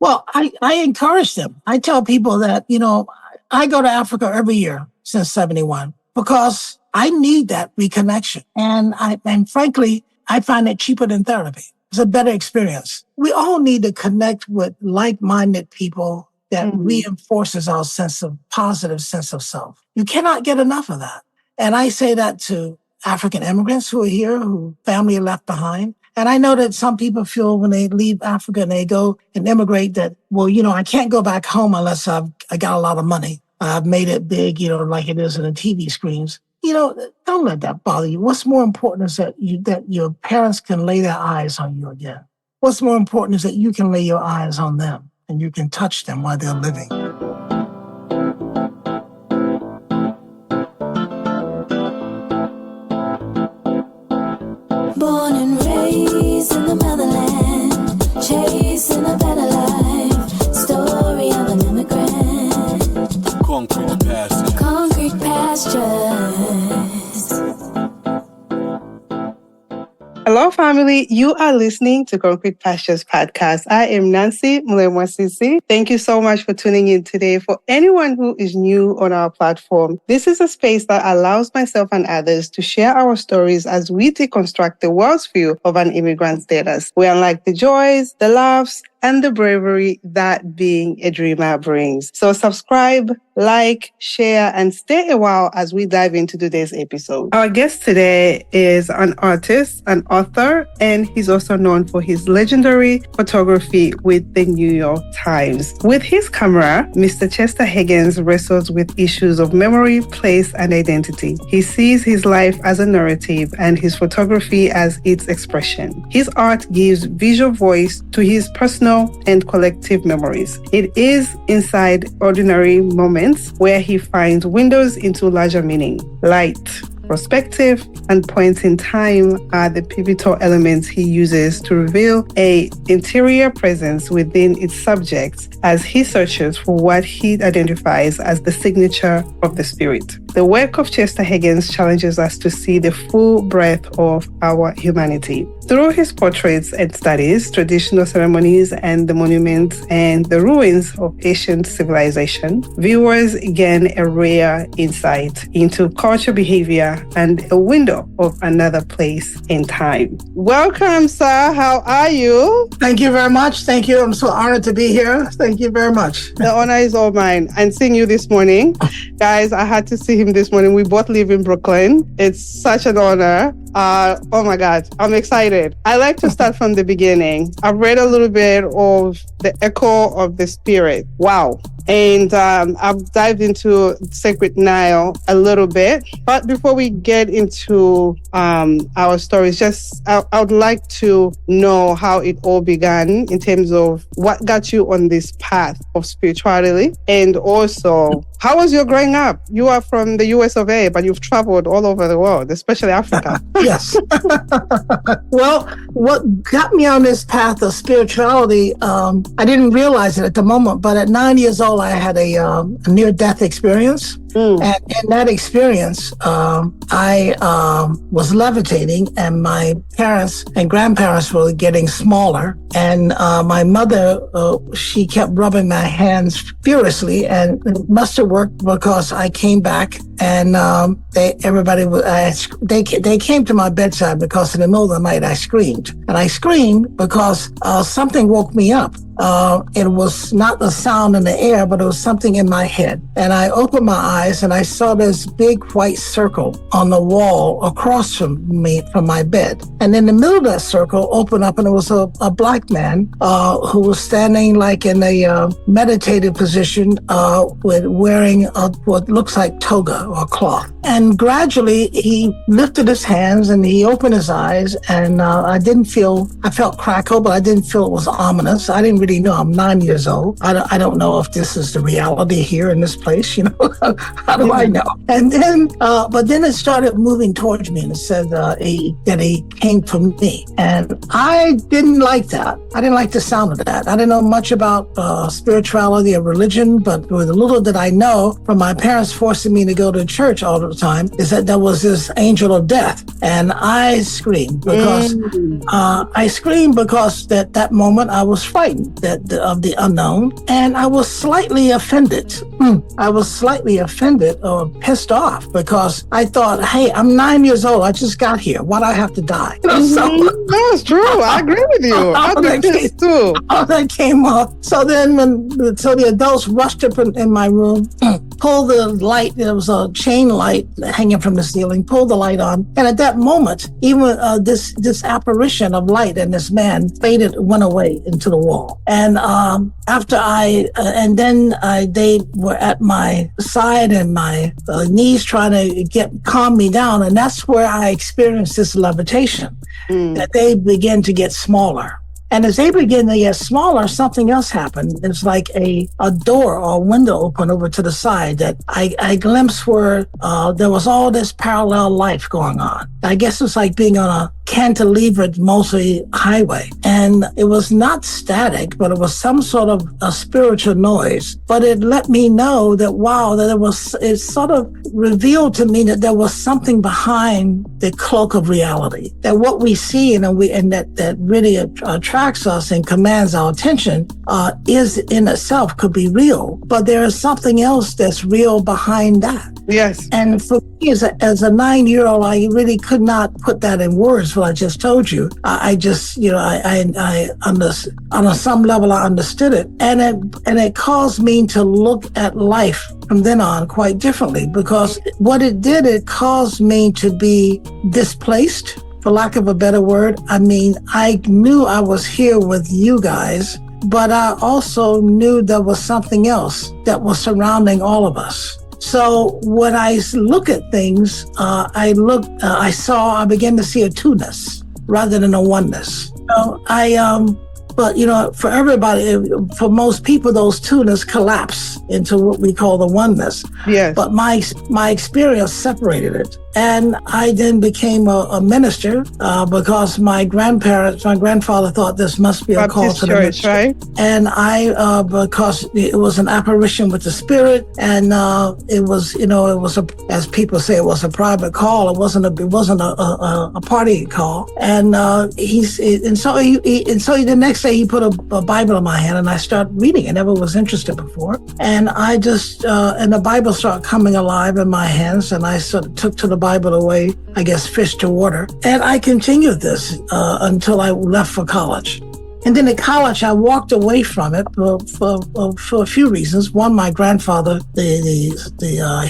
Well, I encourage them. I tell people that, I go to Africa every year since 71 because I need that reconnection. And frankly, I find it cheaper than therapy. It's a better experience. We all need to connect with like-minded people that reinforces our positive sense of self. You cannot get enough of that. And I say that to African immigrants who are here, who family are left behind. And I know that some people feel when they leave Africa and they go and immigrate that, I can't go back home unless I got a lot of money. I've made it big, like it is in the TV screens. Don't let that bother you. What's more important is that your parents can lay their eyes on you again. What's more important is that you can lay your eyes on them and you can touch them while they're living. Born and raised in the motherland, chasing a better life, story of an immigrant. Concrete pastures. Concrete pastures. Hello, family. You are listening to Concrete Pastures Podcast. I am Nancy Mulemwa-Sisi. Thank you so much for tuning in today. For anyone who is new on our platform, this is a space that allows myself and others to share our stories as we deconstruct the world's view of an immigrant status. We unlock the joys, the laughs, and the bravery that being a dreamer brings. So subscribe, like, share, and stay a while as we dive into today's episode. Our guest today is an artist, an author, and he's also known for his legendary photography with the New York Times. With his camera, Mr. Chester Higgins wrestles with issues of memory, place, and identity. He sees his life as a narrative and his photography as its expression. His art gives visual voice to his personal and collective memories. It is inside ordinary moments where he finds windows into larger meaning. Light, perspective, and points in time are the pivotal elements he uses to reveal an interior presence within its subjects as he searches for what he identifies as the signature of the spirit. The work of Chester Higgins challenges us to see the full breadth of our humanity. Through his portraits and studies, traditional ceremonies and the monuments and the ruins of ancient civilization, viewers gain a rare insight into culture, behavior, and a window of another place in time. Welcome, sir. How are you? Thank you very much. Thank you. I'm so honored to be here. Thank you very much. The honor is all mine. And seeing you this morning, guys, I had to see him this morning. We both live in Brooklyn. It's such an honor. Oh my God, I'm excited. I like to start from the beginning. I've read a little bit of The Echo of the Spirit. Wow. And I've dived into Sacred Nile a little bit. But before we get into our stories, I would like to know how it all began in terms of what got you on this path of spirituality. And also, how was your growing up? You are from the US of A, but you've traveled all over the world, especially Africa. Yes. Well, what got me on this path of spirituality, I didn't realize it at the moment, but at 9 years old, I had a near-death experience. And in that experience, I was levitating, and my parents and grandparents were getting smaller. And my mother, she kept rubbing my hands furiously, and it must have worked because I came back, and they came to my bedside because in the middle of the night I screamed, and I screamed because something woke me up. It was not the sound in the air, but it was something in my head. And I opened my eyes and I saw this big white circle on the wall across from me, from my bed. And in the middle of that circle opened up, and it was a black man who was standing like in a meditative position with wearing what looks like toga or cloth. And gradually he lifted his hands and he opened his eyes, and I felt crackle, but I didn't feel it was ominous. I didn't really know. I'm 9 years old. I don't know if this is the reality here in this place, How do I know? And then, but then it started moving towards me, and it said that he came from me. And I didn't like that. I didn't like the sound of that. I didn't know much about spirituality or religion, but with a little that I know from my parents forcing me to go to church all the time, is that there was this angel of death. And I screamed because that moment I was frightened of the unknown, and I was slightly offended. I was slightly offended or pissed off because I thought, hey, I'm 9 years old. I just got here. Why do I have to die? That's true. I agree with you. I think this too. All that came up. So then the adults rushed up in my room, pulled the light. There was a chain light hanging from the ceiling, pulled the light on. And at that moment, even this apparition of light and this man went away into the wall. And they were at my side and my knees trying to calm me down. And that's where I experienced this levitation, that they began to get smaller. And as they began to get smaller, something else happened. It's like a door or a window opened over to the side that I glimpsed where there was all this parallel life going on. I guess it's like being on a cantilevered, mostly highway. And it was not static, but it was some sort of a spiritual noise. But it let me know that, wow, it sort of revealed to me that there was something behind the cloak of reality. That what we see and that really attracts us and commands our attention is in itself could be real. But there is something else that's real behind that. Yes. And for me, as a 9-year-old, I really could not put that in words, what I just told you. I just, on some level, I understood it. And it caused me to look at life from then on quite differently, because what it did, it caused me to be displaced, for lack of a better word. I mean, I knew I was here with you guys, but I also knew there was something else that was surrounding all of us. So when I look at things, I began to see a two-ness rather than a oneness. But for everybody, for most people, those two-ness collapse into what we call the oneness. Yes. But my experience separated it. And I then became a minister because my grandfather thought this must be a call to the ministry. Right? And because it was an apparition with the spirit, and it was as people say, it was a private call. It wasn't a party call. And so the next day he put a Bible in my hand, and I started reading it. Never was interested before, and I just and the Bible started coming alive in my hands, and I sort of took to the Bible away, I guess, fish to water. And I continued this until I left for college. And then at college, I walked away from it for a few reasons. One, my grandfather, the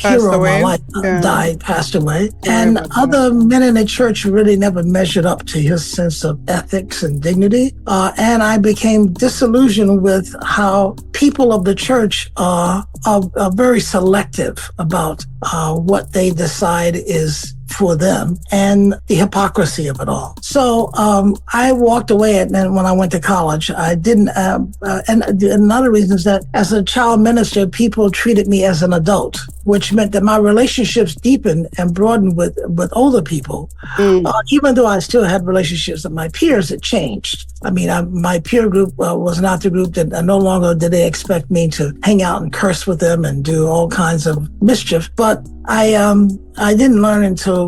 hero of my life, passed away. And other men in the church really never measured up to his sense of ethics and dignity. And I became disillusioned with how people of the church are very selective about what they decide is for them, and the hypocrisy of it all. So I walked away, and then when I went to college, I didn't. And another reason is that as a child minister, people treated me as an adult, which meant that my relationships deepened and broadened with older people. Even though I still had relationships with my peers, it changed. I mean, my peer group was not the group that no longer did they expect me to hang out and curse with them and do all kinds of mischief. But I didn't learn until,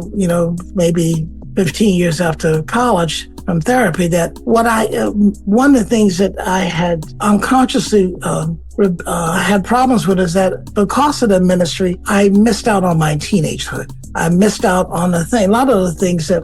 maybe 15 years after college from therapy that one of the things that I had unconsciously had problems with is that because of the ministry, I missed out on my teenagehood. I missed out on a lot of the things that,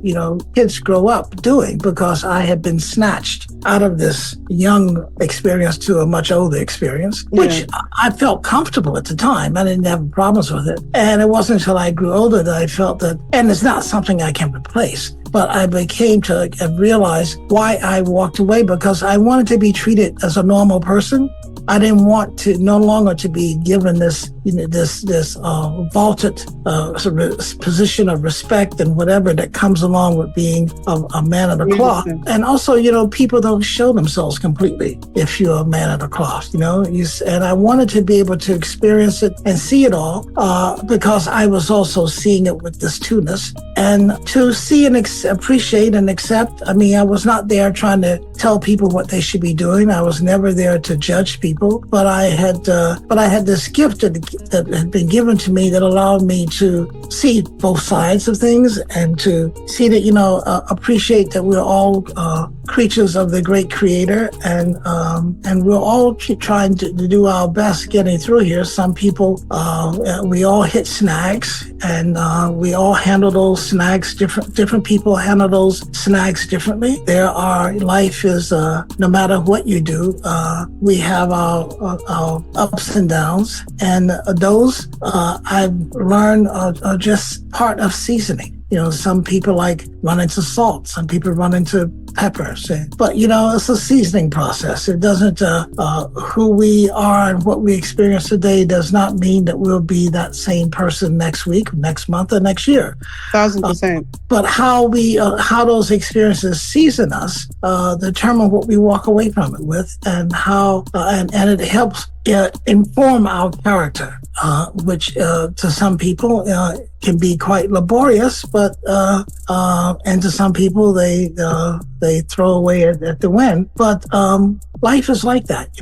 kids grow up doing, because I had been snatched out of this young experience to a much older experience, which I felt comfortable at the time. I didn't have problems with it. And it wasn't until I grew older that I felt that, and it's not something I can replace, but I became to realize why I walked away, because I wanted to be treated as a normal person. I didn't want no longer to be given this vaulted position of respect and whatever that comes along with being a man of the cloth. And also, people don't show themselves completely if you're a man of the cloth, and I wanted to be able to experience it and see it all, because I was also seeing it with this two-ness. and to see and appreciate and accept. I mean, I was not there trying to tell people what they should be doing. I was never there to judge people, but I had this gift that had been given to me that allowed me to see both sides of things and to see that, appreciate that we're all creatures of the great Creator, and we're all trying to do our best getting through here. Some people, we all hit snags, and we all handle those snags different people handle those snags differently. Life is, no matter what you do, we have our ups and downs, and those I've learned are just part of seasoning. Some people run into salt, some people run into peppers, but it's a seasoning process. It doesn't, who we are and what we experience today does not mean that we'll be that same person next week, next month, or next year. 1,000%. But how those experiences season us, determine what we walk away from it with, and how, and it helps inform our character, which to some people can be quite laborious, but and to some people they throw away at the wind. But life is like that,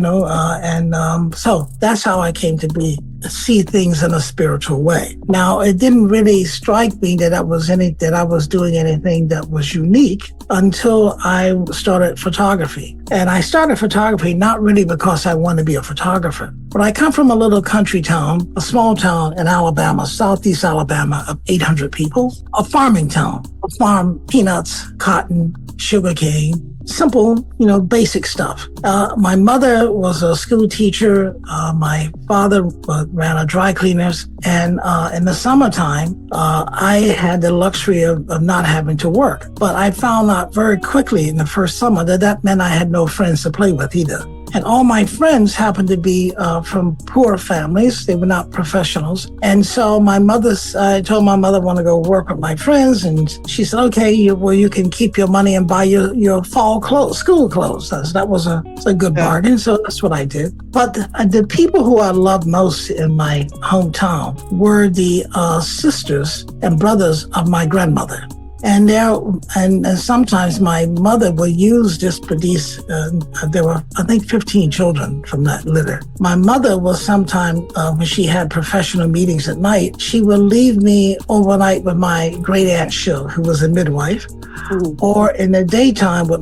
so that's how I came to see things in a spiritual way. Now, it didn't really strike me that I was doing anything that was unique until I started photography. And I started photography not really because I wanted to be a photographer, but I come from a little country town, a small town in Alabama, southeast Alabama, of 800 people, a farming town, a farm, peanuts, cotton, sugarcane, simple, basic stuff. My mother was a school teacher. My father ran a dry cleaners. And in the summertime, I had the luxury of not having to work. But I found out very quickly in the first summer that meant I had no friends to play with either. And all my friends happened to be from poor families. They were not professionals. And so I told my mother I want to go work with my friends. And she said, okay, you can keep your money and buy your fall clothes, school clothes. That was a good bargain. So that's what I did. But the people who I loved most in my hometown were the sisters and brothers of my grandmother. And sometimes my mother would use this produce. There were, I think, 15 children from that litter. My mother was sometime, when she had professional meetings at night, she would leave me overnight with my great aunt Shil, who was a midwife, or in the daytime with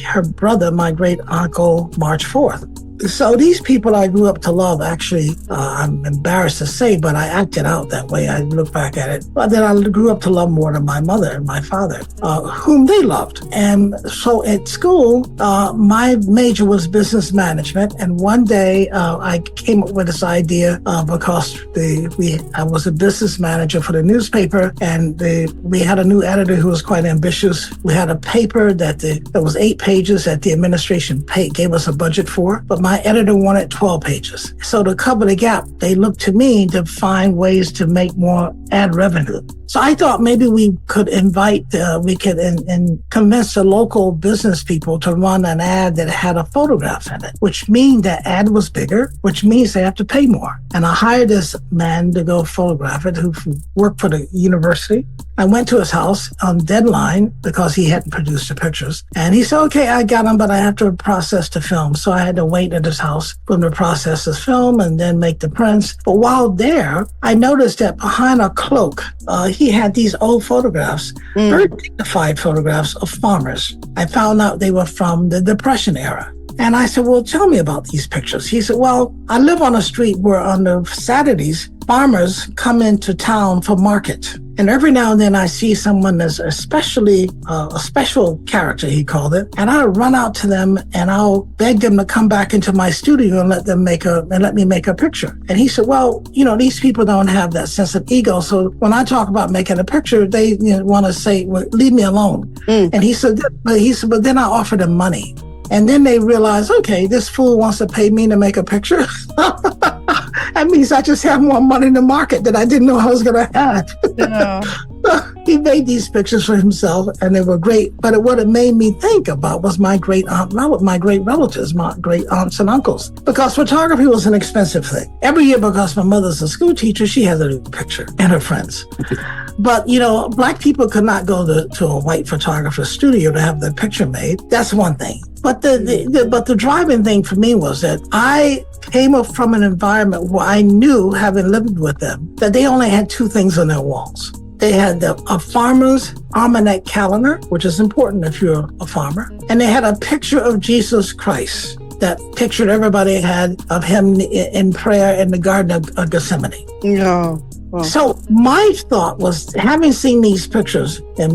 her brother, my great uncle, March 4th. So these people I grew up to love, actually, I'm embarrassed to say, but I acted out that way. I look back at it. But then I grew up to love more than my mother and my father, whom they loved. And so at school, my major was business management. And one day I came up with this idea because I was a business manager for the newspaper, and we had a new editor who was quite ambitious. We had a paper that was 8 pages that the administration gave us a budget for, but my editor wanted 12 pages. So to cover the gap, they looked to me to find ways to make more ad revenue. So I thought maybe we could convince the local business people to run an ad that had a photograph in it, which means that ad was bigger, which means they have to pay more. And I hired this man to go photograph it, who worked for the university. I went to his house on deadline because he hadn't produced the pictures. And he said, okay, I got them, but I have to process the film. So I had to wait at his house for him to process his film and then make the prints. But while there, I noticed that behind a cloak, he had these old photographs, very dignified photographs of farmers. I found out they were from the Depression era. And I said, well, tell me about these pictures. He said, well, I live on a street where on the Saturdays, farmers come into town for market. And every now and then I see someone that's a special character, he called it. And I'll run out to them and I'll beg them to come back into my studio and let me make a picture. And he said, well, these people don't have that sense of ego. So when I talk about making a picture, they want to say, well, leave me alone. And he said, but then I offer them money. And then they realize, okay, this fool wants to pay me to make a picture. That means I just have more money in the market that I didn't know I was going to have. Yeah. he made these pictures for himself, and they were great. But what it made me think about was my great relatives, my great aunts and uncles, because photography was an expensive thing. Every year, because my mother's a school teacher, she has a new picture, and her friends. But, Black people could not go to a white photographer's studio to have their picture made. That's one thing. But the driving thing for me was that I came up from an environment where I knew, having lived with them, that they only had two things on their walls. They had a farmer's almanac calendar, which is important if you're a farmer, and they had a picture of Jesus Christ. That picture everybody had of him in prayer in the Garden of Gethsemane. No. Wow. So my thought was, having seen these pictures of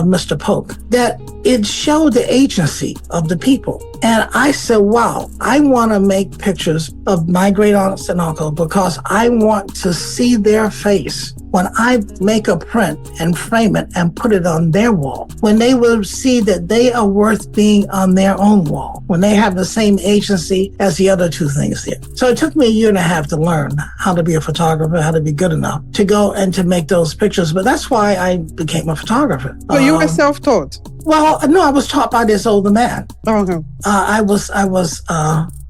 Mr. Polk, that it showed the agency of the people. And I said, wow, I want to make pictures of my great aunts and uncles because I want to see their face when I make a print and frame it and put it on their wall, when they will see that they are worth being on their own wall, when they have the same agency as the other two things there. So it took me a year and a half to learn how to be a photographer, how to be good enough to go and to make those pictures. But that's why I became a photographer. But you were self-taught? Well, no, I was taught by this older man. Oh, okay. I was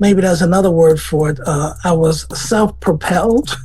maybe there's another word for it. I was self-propelled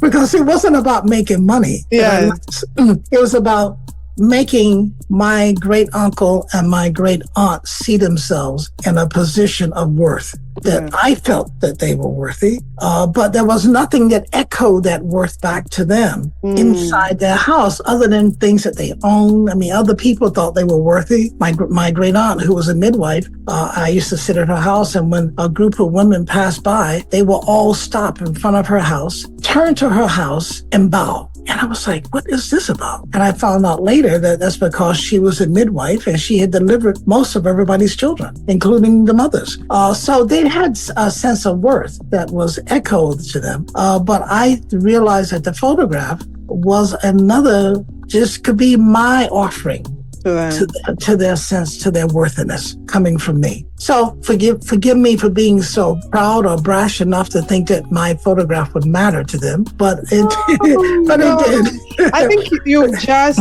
because it wasn't about making money. Yeah. It was about making my great uncle and my great aunt see themselves in a position of worth, that I felt that they were worthy, but there was nothing that echoed that worth back to them inside their house other than things that they owned. I mean, other people thought they were worthy. My great aunt, who was a midwife, I used to sit at her house, and when a group of women passed by, they will all stop in front of her house, turn to her house, and bow. And I was like, what is this about? And I found out later that that's because she was a midwife and she had delivered most of everybody's children, including the mothers. So they had a sense of worth that was echoed to them. But I realized that the photograph was another, just could be my offering to their sense, to their worthiness coming from me. So forgive me for being so proud or brash enough to think that my photograph would matter to them, but it did. I think you just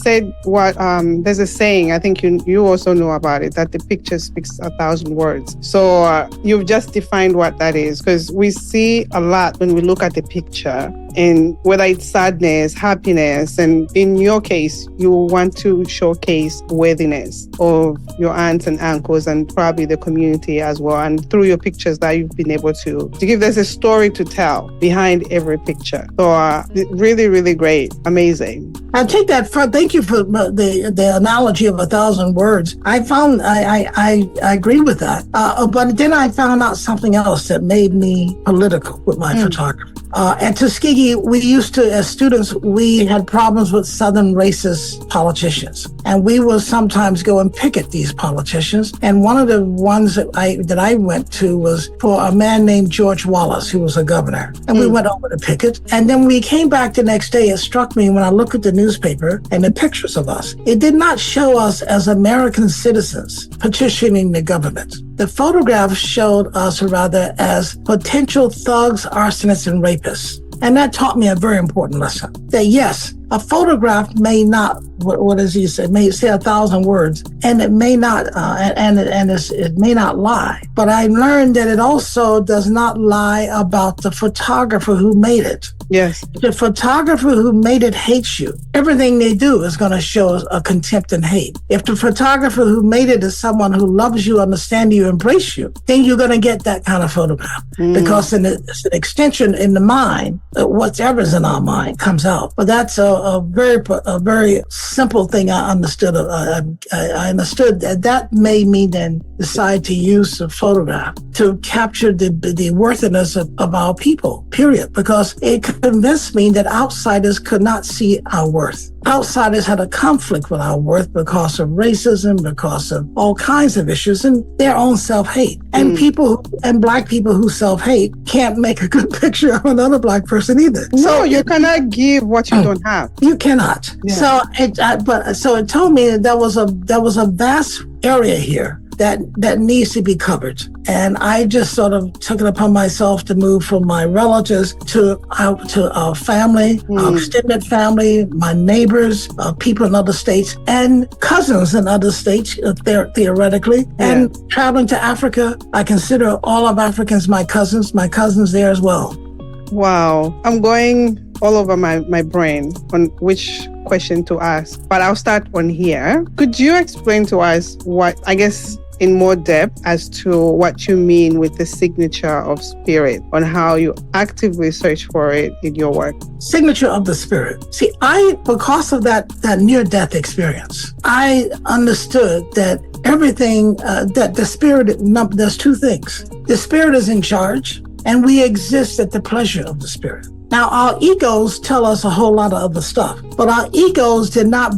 said what, there's a saying, I think you also know about it, that the picture speaks 1,000 words. So you've just defined what that is, because we see a lot when we look at the picture, and whether it's sadness, happiness, and in your case, you want to showcase worthiness of your aunts and uncles and probably the community as well. And through your pictures that you've been able to give, there's a story to tell behind every picture. So really, really great. Amazing. I take that thank you for the analogy of 1,000 words. I agree with that. But then I found out something else that made me political with my photography. At Tuskegee, we used to, as students, we had problems with Southern racist politicians. And we would sometimes go and picket these politicians. And one of the ones that I went to was for a man named George Wallace, who was a governor. And we went over to picket. And then we came back the next day. It struck me when I looked at the newspaper and the pictures of us, it did not show us as American citizens petitioning the government. The photograph showed us rather as potential thugs, arsonists, and rapists. And that taught me a very important lesson, that yes, a photograph may not, what does he say? May say 1,000 words, and it may not, it may not lie. But I learned that it also does not lie about the photographer who made it. Yes. The photographer who made it hates you. Everything they do is going to show a contempt and hate. If the photographer who made it is someone who loves you, understands you, embrace you, then you're going to get that kind of photograph. Because it's an extension in the mind, whatever's in our mind comes out. But that's a very simple thing I understood. I understood that made me then decide to use the photograph to capture the worthiness of our people, period. Because it convinced me that outsiders could not see our worth. Outsiders had a conflict with our worth because of racism, because of all kinds of issues, and their own self-hate. And Black people who self-hate can't make a good picture of another Black person either. So you cannot give what you don't have. You cannot. Yeah. So it told me that there was a vast area here that needs to be covered. And I just sort of took it upon myself to move from my relatives to our family, our extended family, my neighbors, people in other states, and cousins in other states, theoretically. And traveling to Africa, I consider all of Africans my cousins there as well. Wow. I'm going all over my brain on which question to ask, but I'll start on here. Could you explain to us what, I guess, in more depth as to what you mean with the signature of spirit, on how you actively search for it in your work? Signature of the spirit. See, because of that near-death experience, I understood that everything, that the spirit, there's two things. The spirit is in charge, and we exist at the pleasure of the spirit. Now, our egos tell us a whole lot of other stuff, but our egos did not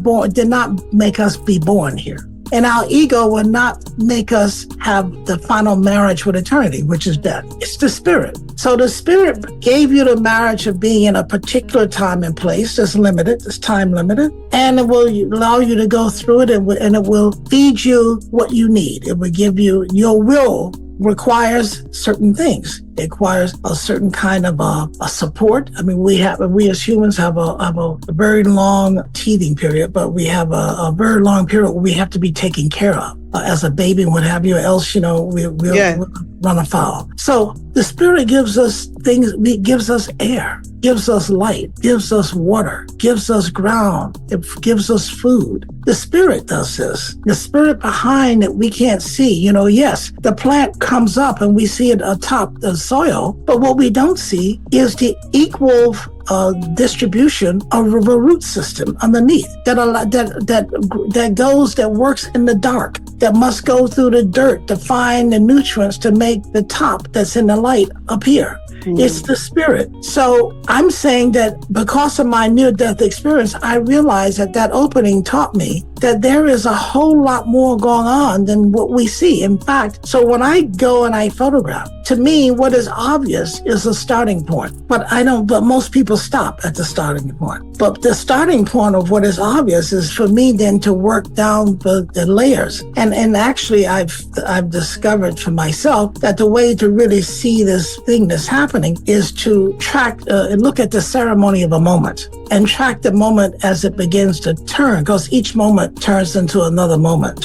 make us be born here. And our ego will not make us have the final marriage with eternity, which is death. It's the spirit. So the spirit gave you the marriage of being in a particular time and place that's limited, it's time limited, and it will allow you to go through it, and it will feed you what you need. It will give you, your will requires certain things. It requires a certain kind of a support. I mean, we as humans have a very long teething period, but we have a very long period where we have to be taken care of as a baby and what have you, else, we'll run afoul. So the spirit gives us things, gives us air, gives us light, gives us water, gives us ground, it gives us food. The spirit does this. The spirit behind it we can't see. Yes, the plant comes up and we see it atop the soil, but what we don't see is the equal distribution of the root system underneath that works in the dark, that must go through the dirt to find the nutrients to make the top that's in the light appear. It's the spirit. So I'm saying that because of my near-death experience, I realized that opening taught me that there is a whole lot more going on than what we see. In fact, so when I go and I photograph, to me, what is obvious is a starting point. But most people stop at the starting point. But the starting point of what is obvious is for me then to work down the layers. And actually, I've discovered for myself that the way to really see this thing that's happening is to track and look at the ceremony of a moment and track the moment as it begins to turn, because each moment turns into another moment.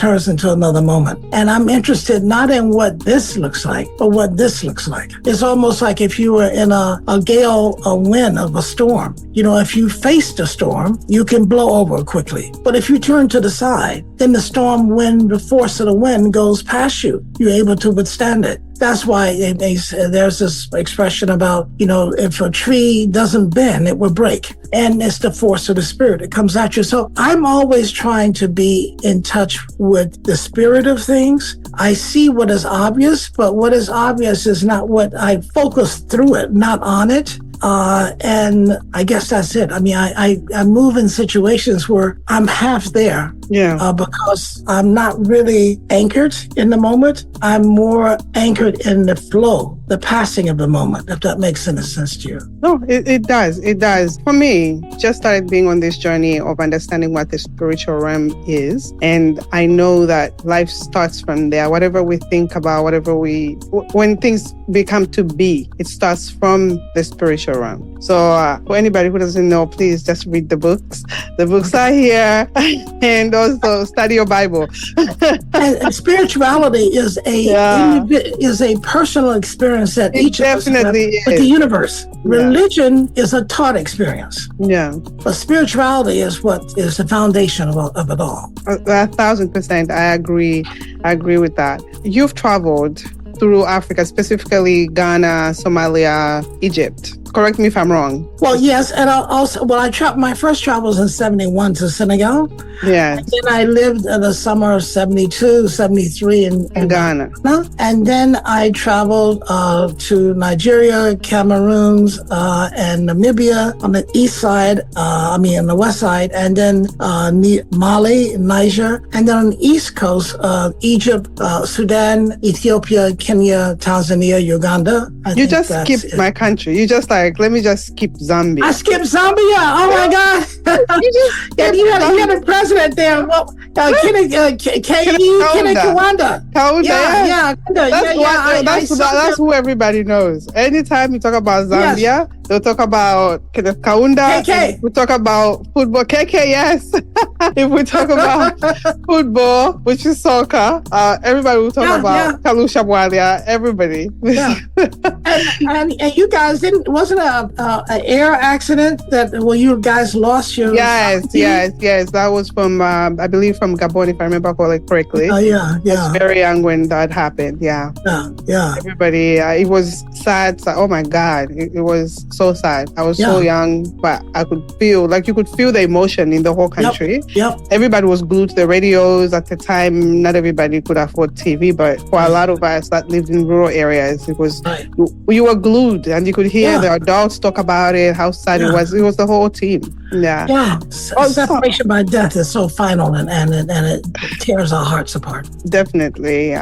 And I'm interested not in what this looks like, but what this looks like. It's almost like if you were in a gale, a wind of a storm. If you face the storm, you can blow over quickly. But if you turn to the side, then the storm wind, the force of the wind goes past you. You're able to withstand it. That's why there's this expression about, if a tree doesn't bend, it will break. And it's the force of the spirit. It comes at you. So I'm always trying to be in touch with the spirit of things. I see what is obvious, but what is obvious is not what I focus through it, not on it. And I guess that's it. I mean, I move in situations where I'm half there. Because I'm not really anchored in the moment. I'm more anchored in the flow, the passing of the moment, if that makes any sense to you. No, it does. It does. For me, just started being on this journey of understanding what the spiritual realm is. And I know that life starts from there. Whatever we think about, when things become to be, it starts from the spiritual realm. So for anybody who doesn't know, please just read the books. The books are here. And also study your Bible. and spirituality is a personal experience that each of us have with the universe. Religion is a taught experience. But spirituality is what is the foundation of it all. 1,000%. I agree with that. You've traveled through Africa, specifically Ghana, Somalia, Egypt. Correct me if I'm wrong. Well, yes. And my first travel was in 1971 to Senegal. Yes. And then I lived in the summer of 1972, 1973 in Ghana. And then I traveled to Nigeria, Cameroon, and Namibia on the east side, on the west side, and then Mali, Niger, and then on the east coast, Egypt, Sudan, Ethiopia, Kenya, Tanzania, Uganda. You just skipped my country. You just like, let me just skip Zambia. I skipped Zambia. Oh my God! you had a president there. Well, Kenneth Kaunda. That's who everybody knows. Anytime you talk about Zambia, they'll talk about Kenneth Kaunda. KK. We talk about football. KK, yes. If we talk about football, which is soccer, everybody will talk about Kalusha Bwalia. Everybody. Yeah. and you guys wasn't an air accident that you guys lost your... Yes. That was from, I believe from Gabon, if I remember correctly. Oh, yeah. I was very young when that happened, yeah. Everybody, it was sad. Oh my God, it was so sad. I was so young, but I could feel, you could feel the emotion in the whole country. Yep. Everybody was glued to the radios at the time. Not everybody could afford TV, but for a lot of us that lived in rural areas, it was, you were glued and you could hear the adults talk about it, how sad it was. It was the whole team. Yeah. Separation by death is so final and it tears our hearts apart. Definitely.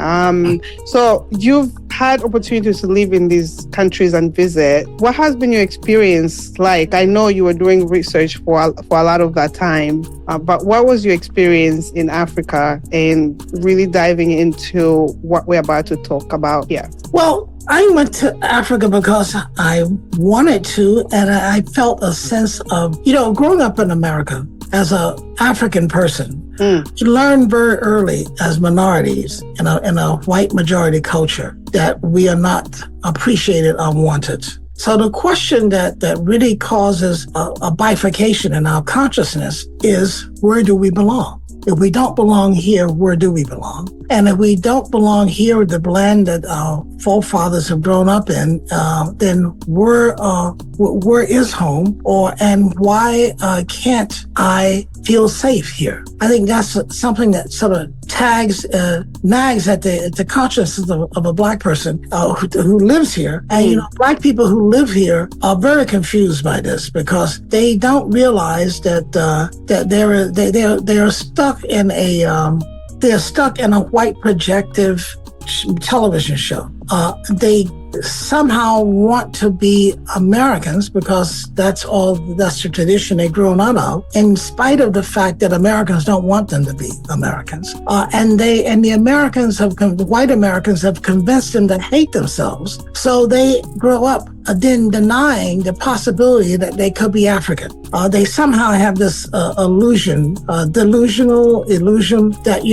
So you've had opportunities to live in these countries and visit. What has been your experience like? I know you were doing research for a lot of that time, but what was your experience in Africa and really diving into what we're about to talk about here? Well, I went to Africa because I wanted to, and I felt a sense of, growing up in America as an African person, you learn very early as minorities in a white majority culture that we are not appreciated or wanted. So the question that really causes a bifurcation in our consciousness is, where do we belong? If we don't belong here, where do we belong? And if we don't belong here with the land that our forefathers have grown up in, then where is home? And why can't I feel safe here? I think that's something that sort of nags at the consciousness of a Black person who lives here. And Black people who live here are very confused by this because they don't realize that they're stuck in a white projective television show. They somehow want to be Americans because that's the tradition they've grown out of, in spite of the fact that Americans don't want them to be Americans. And the white Americans have convinced them to hate themselves. So they grow up then denying the possibility that they could be African. They somehow have this delusional illusion that,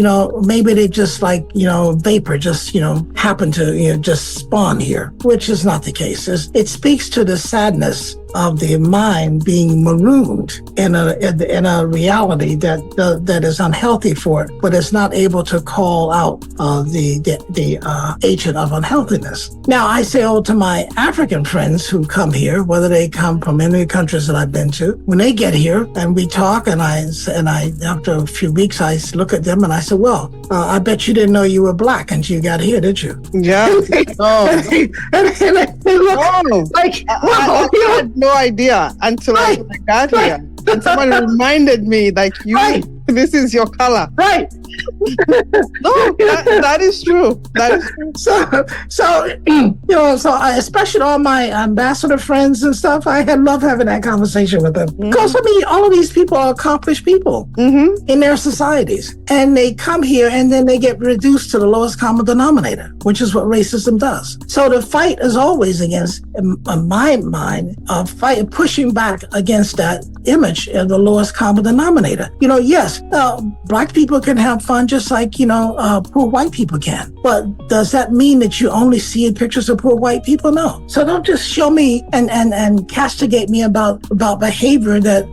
maybe they just vapor just, happen to, just spawn here, which is not the case. It speaks to the sadness of the mind being marooned in a reality that is unhealthy for it, but is not able to call out the agent of unhealthiness. Now, I say to my African friends who come here, whether they come from any countries that I've been to, when they get here and we talk, and I after a few weeks, I look at them and I say, well, I bet you didn't know you were Black until you got here, did you? Yeah. And they look like, wow, I had no idea until I got here. And someone reminded me, this is your color. Right. No, that is true. That is true. So especially all my ambassador friends and stuff, I love having that conversation with them. Because all of these people are accomplished people in their societies, and they come here and then they get reduced to the lowest common denominator, which is what racism does. So the fight is always against, in my mind, pushing back against that image of the lowest common denominator. Yes, Black people can have fun just like, poor white people can. But does that mean that you only see pictures of poor white people? No. So don't just show me and castigate me about behavior that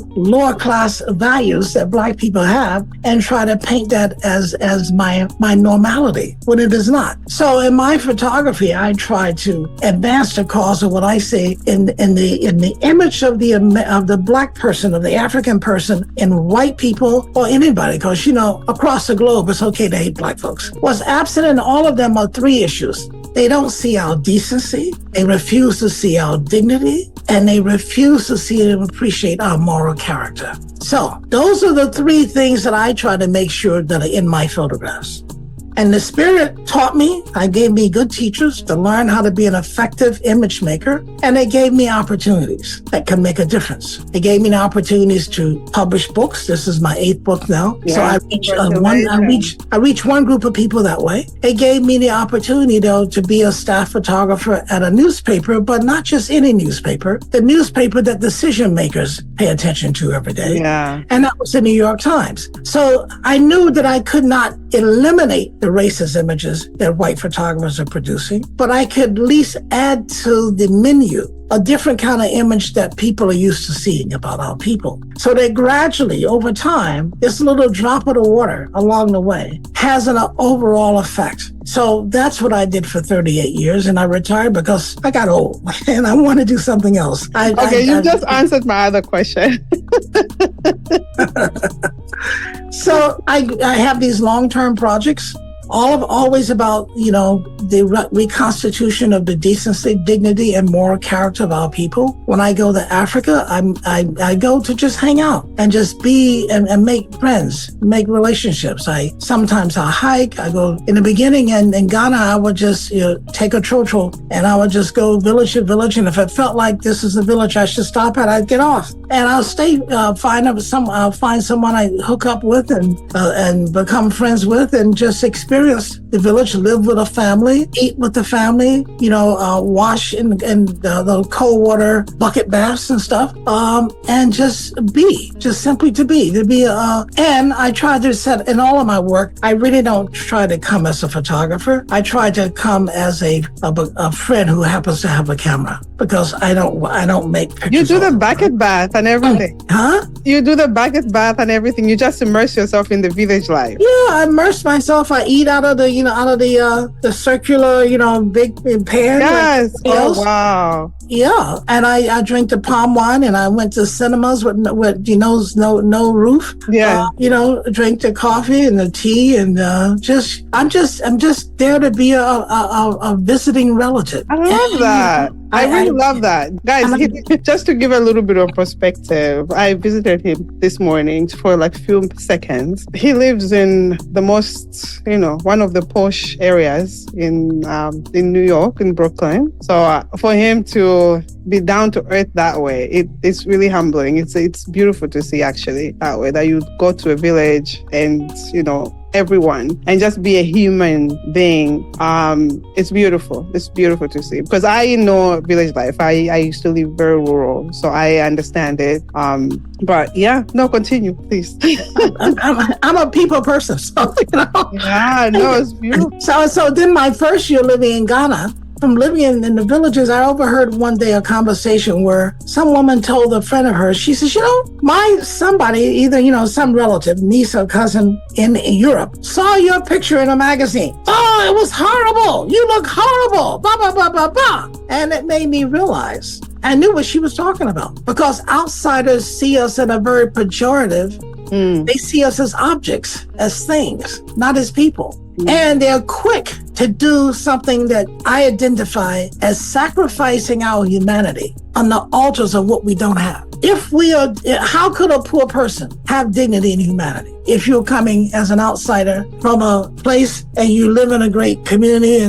lower class values that Black people have and try to paint that as my normality when it is not. So in my photography, I try to advance the cause of what I say in the image of the Black person, of the African person, in white people or anybody, because across the globe it's okay to hate Black folks. What's absent in all of them are three issues. They don't see our decency, they refuse to see our dignity, and they refuse to see and appreciate our moral character. So those are the three things that I try to make sure that are in my photographs. And the Spirit taught me, I gave me good teachers to learn how to be an effective image maker. And they gave me opportunities that can make a difference. They gave me the opportunities to publish books. This is my 8th book now. Yeah, so I reach one group of people that way. It gave me the opportunity, though, to be a staff photographer at a newspaper, but not just any newspaper, the newspaper that decision makers pay attention to every day. Yeah. And that was the New York Times. So I knew that I could not eliminate the racist images that white photographers are producing, but I could at least add to the menu a different kind of image that people are used to seeing about our people. So that gradually, over time, this little drop of the water along the way has an overall effect. So that's what I did for 38 years, and I retired because I got old and I want to do something else. You just answered my other question. So I have these long-term projects, always about, the reconstitution of the decency, dignity, and moral character of our people. When I go to Africa, I go to just hang out and just be and make friends, make relationships. Sometimes I hike. I go in the beginning in Ghana. I would just take a trotro and I would just go village to village. And if it felt like this is a village I should stop at, I'd get off and I'll stay. Find someone I hook up with and become friends with and just experience the village, live with a family, eat with the family, wash in the cold water bucket baths and stuff, and just simply to be. And I try to set, in all of my work, I really don't try to come as a photographer. I try to come as a friend who happens to have a camera, because I don't make pictures. You do the bucket bath and everything. Huh? You do the bucket bath and everything. You just immerse yourself in the village life. Yeah, I immerse myself. I eat out of the circular, big pan. Yes. Oh, wow. Yeah, and I drink the palm wine, and I went to cinemas with no roof. Yeah. Drink the coffee and the tea, and I'm just there to be a visiting relative. I love that. I really love that. Guys, just to give a little bit of perspective, I visited him this morning for like few seconds. He lives in the most, one of the posh areas in New York, in Brooklyn. So for him to be down to earth that way, it's really humbling. It's beautiful to see, actually, that way, that you go to a village and, everyone and just be a human being. It's beautiful. It's beautiful to see, because I know village life. I used to live very rural, so I understand it. But yeah, no, continue, please. I'm a people person, so Yeah, no, it's beautiful. So then my first year living in Ghana, from living in the villages, I overheard one day a conversation where some woman told a friend of hers, she says, somebody, either, some relative, niece or cousin in Europe, saw your picture in a magazine. Oh, it was horrible. You look horrible. Blah, blah, blah, blah, blah. And it made me realize I knew what she was talking about, because outsiders see us in a very pejorative. They see us as objects, as things, not as people. And they're quick to do something that I identify as sacrificing our humanity on the altars of what we don't have. How could a poor person have dignity and humanity? If you're coming as an outsider from a place and you live in a great community,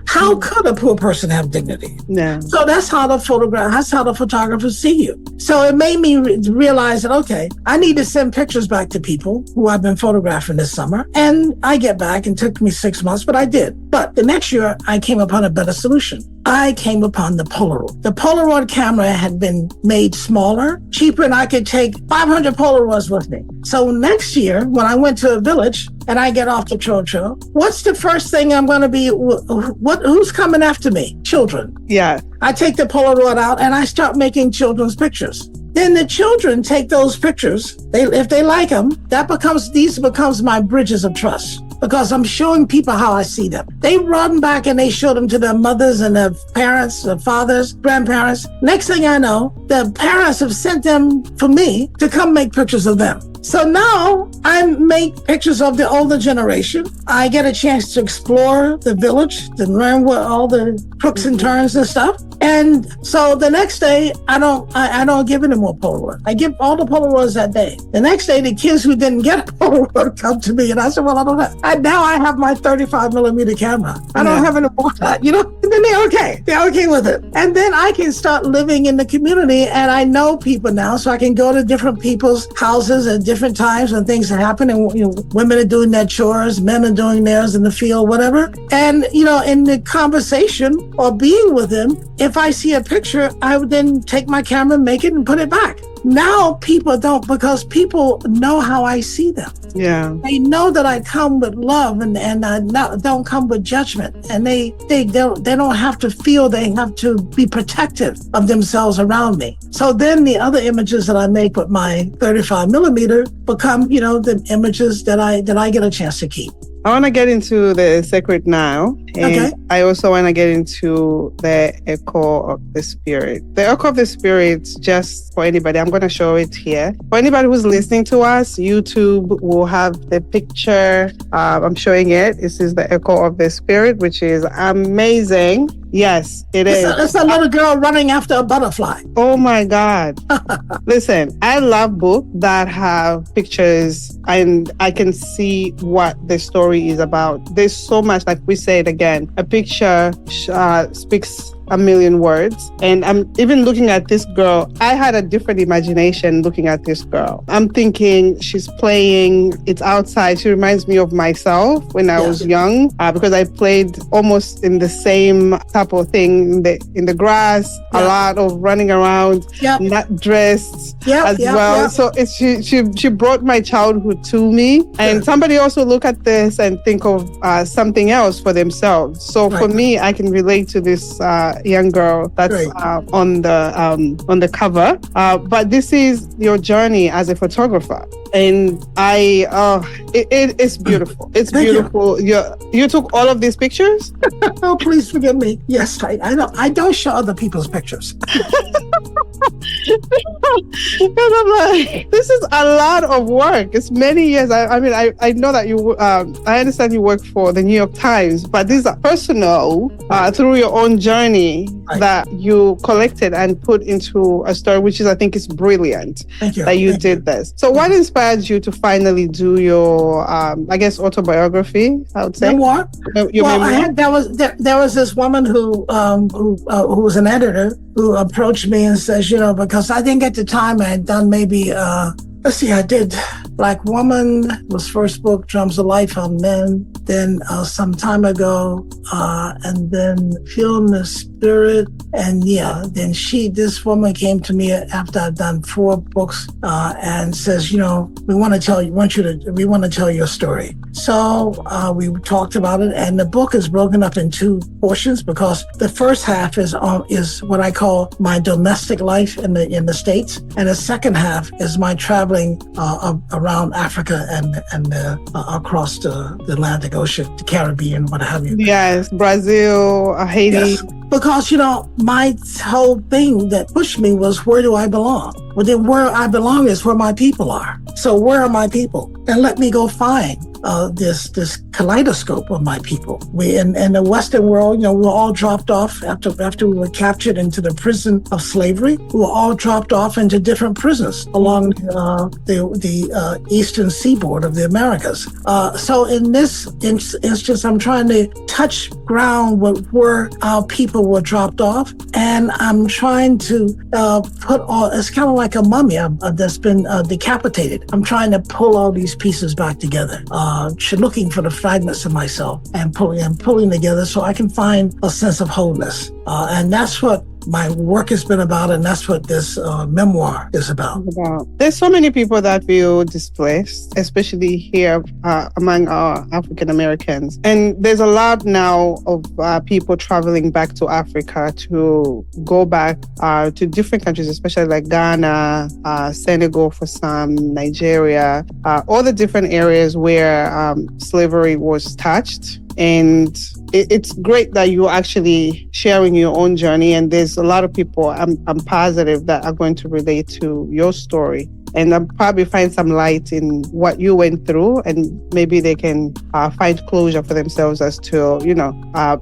how could a poor person have dignity? Yeah. So that's how the photographers see you. So it made me realize that, okay, I need to send pictures back to people who I've been photographing this summer. And I get back, and it took me 6 months, but I did. But the next year I came upon a better solution. I came upon the Polaroid. The Polaroid camera had been made smaller, cheaper, and I could take 500 Polaroids with me. So next year, when I went to a village and I get off the trotro, what's the first thing I'm going to be? Who's coming after me? Children. Yeah. I take the Polaroid out and I start making children's pictures. Then the children take those pictures. If they like them, these becomes my bridges of trust, because I'm showing people how I see them. They run back and they show them to their mothers and their parents, their fathers, grandparents. Next thing I know, the parents have sent them for me to come make pictures of them. So now I make pictures of the older generation. I get a chance to explore the village, to learn what all the crooks and turns and stuff. And so the next day, I don't give any more Polaroid. I give all the Polaroids that day. The next day, the kids who didn't get a Polaroid come to me, and I said, "Well, I don't have." Now I have my 35 millimeter camera. I don't have any more of that, And then they're okay. They're okay with it. And then I can start living in the community, and I know people now, so I can go to different people's houses at different times when things are happening. Women are doing their chores, men are doing theirs in the field, whatever. And in the conversation or being with them, if I see a picture, I would then take my camera, make it, and put it back. Now people don't, because people know how I see them. Yeah. They know that I come with love and I don't come with judgment. And they don't have to feel they have to be protective of themselves around me. So then the other images that I make with my 35 millimeter become, the images that I get a chance to keep. I want to get into the sacred now. And I also want to get into the echo of the spirit. The echo of the spirit, just for anybody, I'm going to show it here. For anybody who's listening to us, YouTube will have the picture. I'm showing it. This is the echo of the spirit, which is amazing. Yes, it is. It's a little girl running after a butterfly. Oh my God. Listen, I love books that have pictures and I can see what the story is about. There's so much, like we said again, a picture speaks a million words. And I'm even looking at this girl. I had a different imagination looking at this girl. I'm thinking she's playing, it's outside. She reminds me of myself when I was young because I played almost in the same type of thing in the grass, a lot of running around, not dressed as well. So she brought my childhood to me. And somebody also look at this and think of something else for themselves. So for me, I can relate to this young girl that's on the cover. But this is your journey as a photographer. And it's beautiful. It's beautiful. You took all of these pictures? Oh, please forgive me. Yes, I don't show other people's pictures. And I'm like, this is a lot of work. It's many years. I mean, I know that you, I understand you work for the New York Times, but these are personal through your own journey that you collected and put into a story, which is, I think is brilliant. Thank you. That you did this. So what inspired you to finally do your, I guess, autobiography, I would say? Memoir? Your memoir? There was this woman who was an editor who approached me and says, because I think at the time I had done maybe, I did Black Woman was first book, Drums of Life on Men. Then some time ago, and then Feeling the Spirit. And then this woman came to me after I'd done 4 books and says, we want to tell your story. So we talked about it, and the book is broken up in 2 portions because the first half is what I call my domestic life in the States, and the second half is my traveling around Africa and across the Atlantic Ocean, the Caribbean, what have you. Yes, Brazil, Haiti. Yes. Because, my whole thing that pushed me was, where do I belong? Well, then where I belong is where my people are. So where are my people? And let me go find this kaleidoscope of my people. We in the Western world, we were all dropped off after we were captured into the prison of slavery. We were all dropped off into different prisons along the eastern seaboard of the Americas. So in this instance, I'm trying to touch ground with where our people were dropped off, and I'm trying to it's kind of like a mummy that's been decapitated. I'm trying to pull all these pieces back together. Looking for the fragments of myself and pulling together so I can find a sense of wholeness. And that's what my work has been about, and that's what this memoir is about. There's so many people that feel displaced, especially here among our African Americans. And there's a lot now of people traveling back to Africa to go back to different countries, especially like Ghana, Senegal for some, Nigeria, all the different areas where slavery was touched. And it's great that you're actually sharing your own journey. And there's a lot of people, I'm positive, that are going to relate to your story. and probably find some light in what you went through, and maybe they can find closure for themselves as to,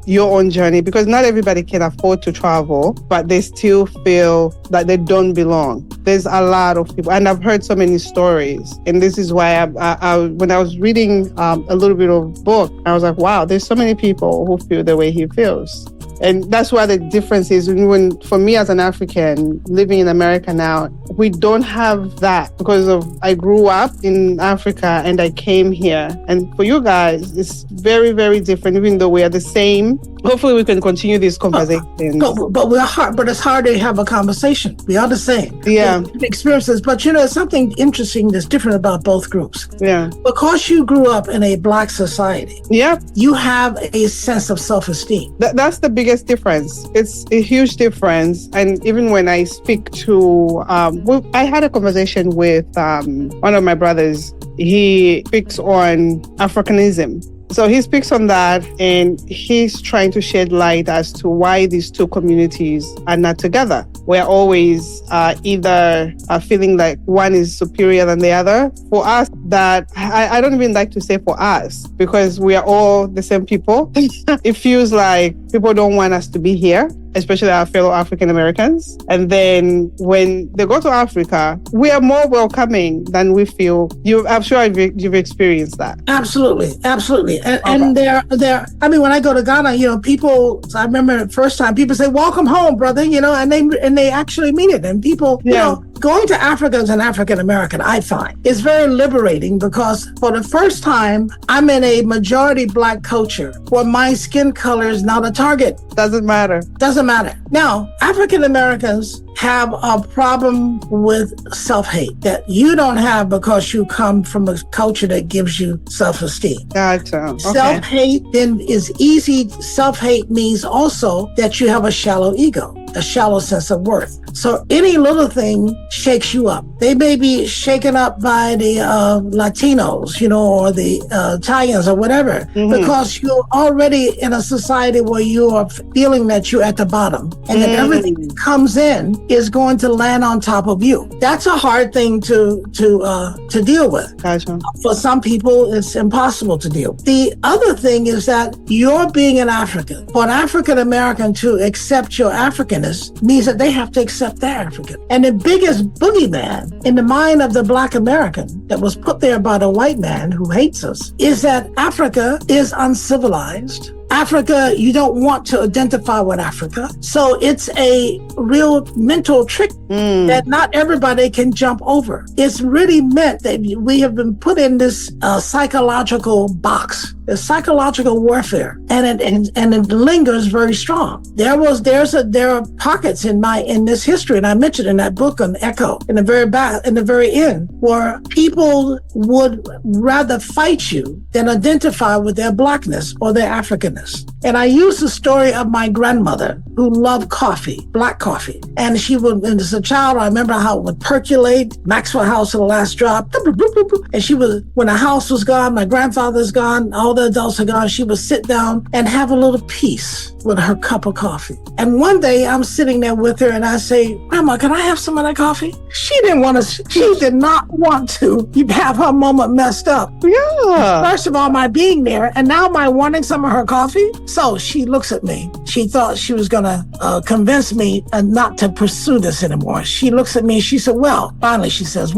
your own journey, because not everybody can afford to travel, but they still feel that they don't belong. There's a lot of people, and I've heard so many stories, and this is why when I was reading a little bit of book, I was like, wow, there's so many people who feel the way he feels. And that's why the difference is when, for me as an African living in America now, we don't have that because I grew up in Africa and I came here. And for you guys, it's very, very different, even though we are the same. Hopefully we can continue this conversation. But we're hard, but it's hard to have a conversation. We are the same. Yeah. Experiences. But there's something interesting that's different about both groups. Yeah. Because you grew up in a Black society. Yeah. You have a sense of self-esteem. That's the biggest difference. It's a huge difference. And even when I speak to, I had a conversation with one of my brothers. He speaks on Africanism. So he speaks on that, and he's trying to shed light as to why these two communities are not together. We're always either feeling like one is superior than the other. For us, that I don't even like to say for us, because we are all the same people. It feels like people don't want us to be here, especially our fellow African Americans. And then when they go to Africa, we are more welcoming than we feel. I'm sure you've experienced that. Absolutely. And when I go to Ghana, people, I remember the first time people say, welcome home, brother, and they actually mean it. And people, going to Africa as an African American, I find, is very liberating, because for the first time, I'm in a majority Black culture where my skin color is not a target. Doesn't matter. Now, African Americans have a problem with self-hate that you don't have because you come from a culture that gives you self-esteem. Gotcha. Okay. Self-hate then is easy. Self-hate means also that you have a shallow ego, a shallow sense of worth. So any little thing shakes you up. They may be shaken up by the Latinos, or the Italians or whatever, because you're already in a society where you are feeling that you're at the bottom, and that everything that comes in is going to land on top of you. That's a hard thing to deal with. Gotcha. For some people, it's impossible to deal. The other thing is that you're being an African. For an African American to accept your Africanness means that they have to accept their African. And the biggest boogeyman in the mind of the Black American that was put there by the white man who hates us is that Africa is uncivilized. Africa, you don't want to identify with Africa. So it's a real mental trick that not everybody can jump over. It's really meant that we have been put in this psychological box, this psychological warfare, and it lingers very strong. There are pockets in this history, and I mentioned in that book on Echo, in the very end, where people would rather fight you than identify with their Blackness or their Africanness. And I use the story of my grandmother who loved coffee, Black coffee. And and as a child, I remember how it would percolate, Maxwell House to the last drop. And when the house was gone, my grandfather's gone, all the adults are gone, she would sit down and have a little peace with her cup of coffee. And one day I'm sitting there with her and I say, Grandma, can I have some of that coffee? She did not want to have her moment messed up. Yeah. First of all, my being there, and now my wanting some of her coffee. So she looks at me. She thought she was going to convince me not to pursue this anymore. She looks at me. She said, finally she says,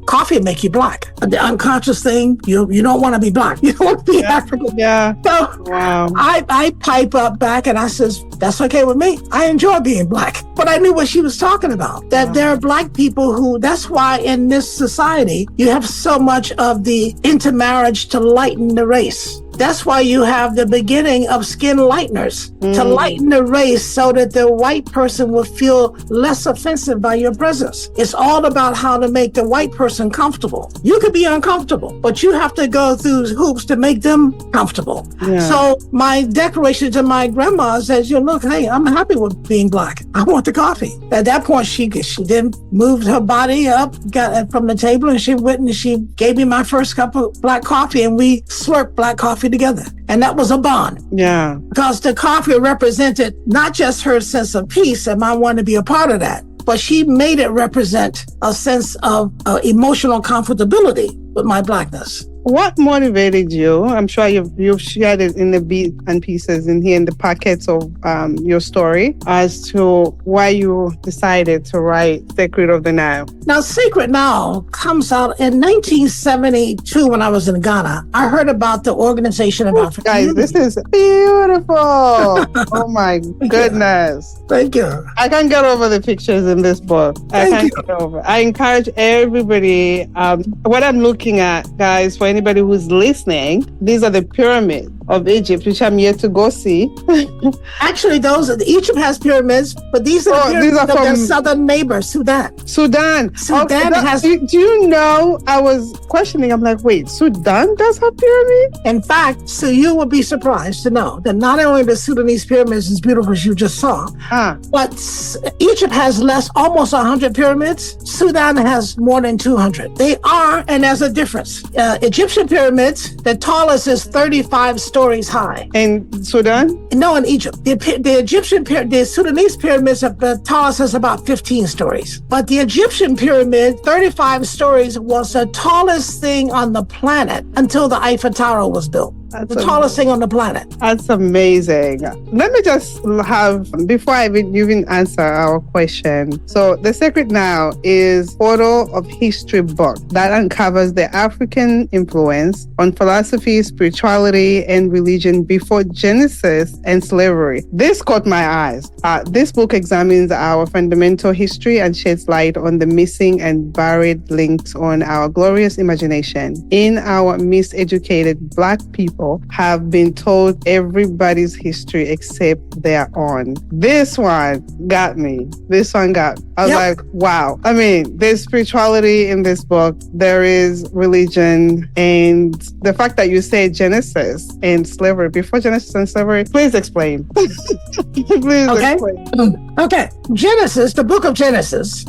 coffee make you Black. The unconscious thing, you don't want to be Black. You don't want to be African. Yeah. So wow. I pipe up back and I says, that's okay with me. I enjoy being Black. But I knew what she was talking about, that there are Black people that's why in this society, you have so much of the intermarriage to lighten the race. That's why you have the beginning of skin lighteners to lighten the race so that the white person will feel less offensive by your presence. It's all about how to make the white person comfortable. You could be uncomfortable, but you have to go through hoops to make them comfortable. Yeah. So my declaration to my grandma says, look, hey, I'm happy with being Black. I want the coffee. At that point, she then moved her body up, got from the table, and she went and she gave me my first cup of Black coffee, and we slurped Black coffee together. And that was a bond. Yeah. Because the coffee represented not just her sense of peace, and I wanted to be a part of that, but she made it represent a sense of emotional comfortability with my Blackness. What motivated you? I'm sure you've shared it in the bits and pieces in here in the packets of your story as to why you decided to write Sacred of the Nile. Now, Sacred Nile comes out in 1972 when I was in Ghana. I heard about the Organization of African Guys, this is beautiful. Oh my goodness. Thank you. I can't get over the pictures in this book. I encourage everybody, what I'm looking at, guys, for anybody who's listening, these are the pyramids of Egypt, which I'm yet to go see. Actually, Egypt has pyramids, but these are the pyramids of their southern neighbor, Sudan. Sudan has. Do you know? I was questioning. I'm like, wait, Sudan does have pyramids? In fact, so you would be surprised to know that not only the Sudanese pyramids as beautiful as you just saw, but Egypt has almost 100 pyramids. Sudan has more than 200. They are, and there's a difference. Egyptian pyramids, the tallest is 35 stories high. In Sudan? No, in Egypt. The Sudanese pyramids, the tallest is about 15 stories. But the Egyptian pyramid, 35 stories, was the tallest thing on the planet until the Eiffel Tower was built. That's the tallest thing on the planet. That's amazing. Let me just before I even answer our question. So the Sacred Nile is photo of history book that uncovers the African influence on philosophy, spirituality, and religion before Genesis and slavery. This caught my eyes. This book examines our fundamental history and sheds light on the missing and buried links on our glorious imagination. In our miseducated Black people have been told everybody's history except their own. This one got me. I was like, wow. I mean, there's spirituality in this book. There is religion. And the fact that you say Genesis and slavery, before Genesis and slavery, please explain. Explain. Okay. Genesis, the book of Genesis,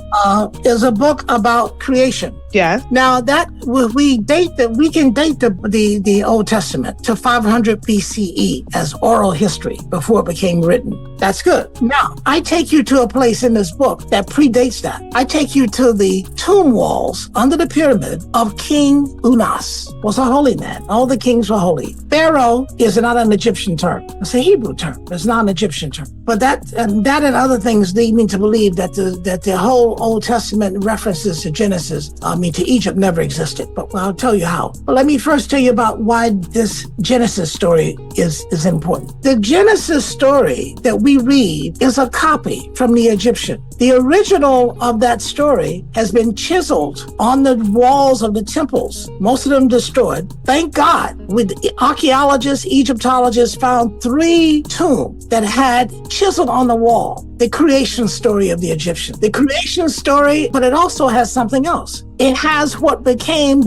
is a book about creation. Yes. Now we can date the Old Testament to 500 BCE as oral history before it became written. That's good. Now, I take you to a place in this book that predates that. I take you to the tomb walls under the pyramid of King Unas. Was a holy man. All the kings were holy. Pharaoh is not an Egyptian term. It's a Hebrew term. It's not an Egyptian term. But that and other things lead me to believe that the whole Old Testament references to Genesis, to Egypt, never existed. But I'll tell you how. But let me first tell you about why this Genesis story is important. The Genesis story that we read is a copy from the Egyptian. The original of that story has been chiseled on the walls of the temples, most of them destroyed. Thank God, with archaeologists, Egyptologists found 3 tombs that had chiseled on the wall the creation story of the Egyptian. The creation story, but it also has something else. It has what became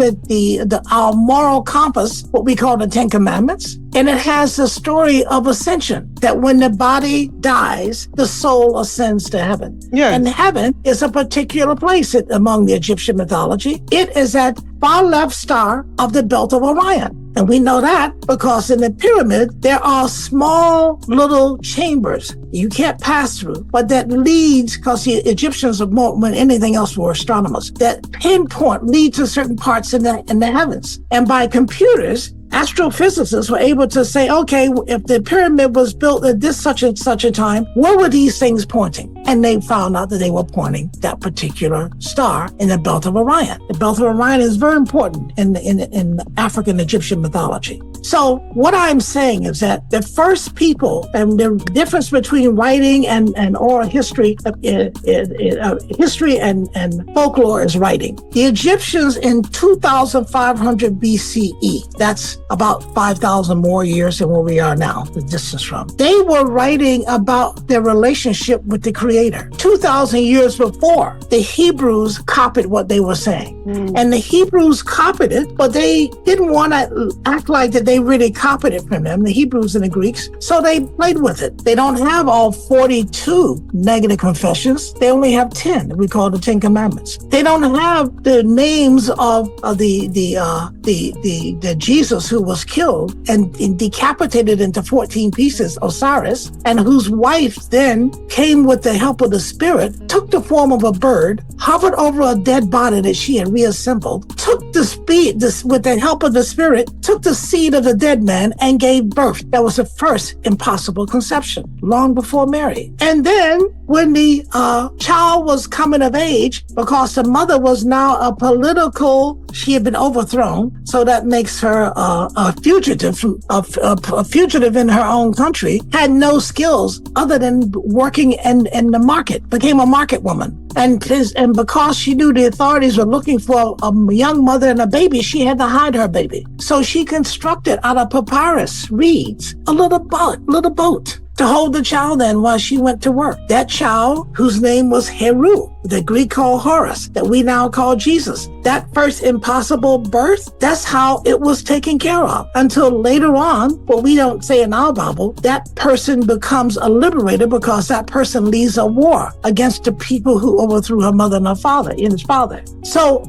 our moral compass, what we call the 10 Commandments. And it has the story of ascension, that when the body dies, the soul ascends to heaven. Yes. And heaven is a particular place among the Egyptian mythology. It is at far left star of the belt of Orion. And we know that because in the pyramid, there are small little chambers you can't pass through, but that leads, because the Egyptians are more than anything else were astronomers, that pinpoint lead to certain parts in the heavens. And by computers, astrophysicists were able to say, okay, if the pyramid was built at this such and such a time, where were these things pointing? And they found out that they were pointing that particular star in the belt of Orion. The belt of Orion is very important in African Egyptian mythology. So what I'm saying is that the first people, and the difference between writing and oral history, history and folklore is writing. The Egyptians in 2500 BCE, that's about 5,000 more years than where we are now, the distance from. They were writing about their relationship with the Creator. 2,000 years before, the Hebrews copied what they were saying. And the Hebrews copied it, but they didn't want to act like that they really copied it from them, the Hebrews and the Greeks, so they played with it. They don't have all 42 negative confessions. They only have 10, we call the 10 Commandments. They don't have the names of the Jesus who was killed and decapitated into 14 pieces, Osiris, and whose wife then came with the help of the Spirit, took the form of a bird, hovered over a dead body that she had reassembled, took with the help of the Spirit, took the seed of the dead man and gave birth. That was the first impossible conception, long before Mary. And then when the child was coming of age, because the mother was now she had been overthrown, so that makes her a fugitive in her own country, had no skills other than working in the market, became a market woman. And because she knew the authorities were looking for a young mother and a baby, she had to hide her baby. So she constructed out of papyrus reeds a little boat to hold the child in while she went to work. That child, whose name was Heru, the Greek called Horus, that we now call Jesus. That first impossible birth, that's how it was taken care of. Until later on, what we don't say in our Bible, that person becomes a liberator because that person leads a war against the people who overthrew her mother and her father, and his father. So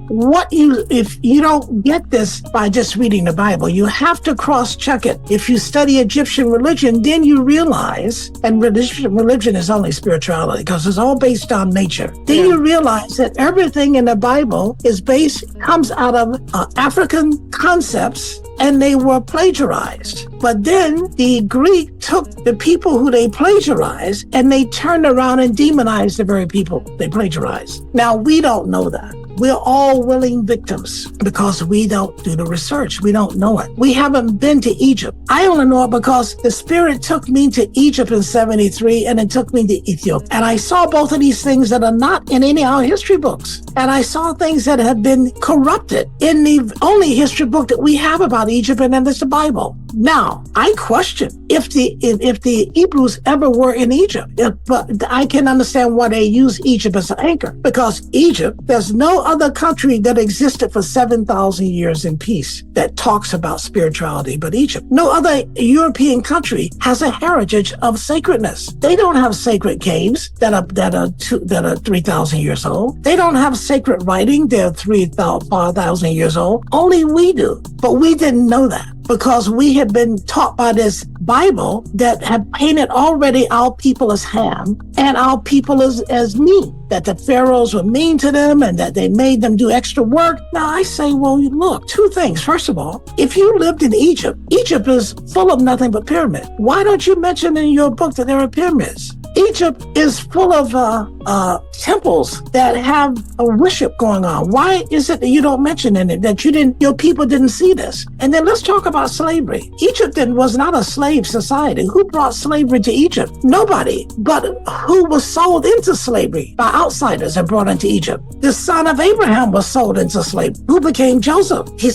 if you don't get this by just reading the Bible, you have to cross-check it. If you study Egyptian religion, then you realize, and religion is only spirituality because it's all based on nature. Then you realize that everything in the Bible comes out of African concepts, and they were plagiarized. But then the Greek took the people who they plagiarized and they turned around and demonized the very people they plagiarized. Now, we don't know that. We're all willing victims because we don't do the research. We don't know it. We haven't been to Egypt. I only know it because the Spirit took me to Egypt in 73 and it took me to Ethiopia. And I saw both of these things that are not in any of our history books. And I saw things that have been corrupted in the only history book that we have about Egypt, and that is the Bible. Now, I question if the Hebrews ever were in Egypt. But I can understand why they use Egypt as an anchor, because Egypt, there's no other country that existed for 7,000 years in peace that talks about spirituality but Egypt. No other European country has a heritage of sacredness. They don't have sacred caves that are 3,000 years old. They don't have sacred writing. They're 4,000 years old. Only we do. But we didn't know that, because we had been taught by this Bible that had painted already our people as Ham and our people as mean, that the pharaohs were mean to them and that they made them do extra work. Now I say, well, look, two things. First of all, if you lived in Egypt, Egypt is full of nothing but pyramids. Why don't you mention in your book that there are pyramids? Egypt is full of temples that have a worship going on. Why is it that you don't mention in it that your people didn't see this? And then let's talk about slavery. Egypt was not a slave society. Who brought slavery to Egypt? Nobody. But who was sold into slavery by outsiders and brought into Egypt? The son of Abraham was sold into slavery. Who became Joseph? He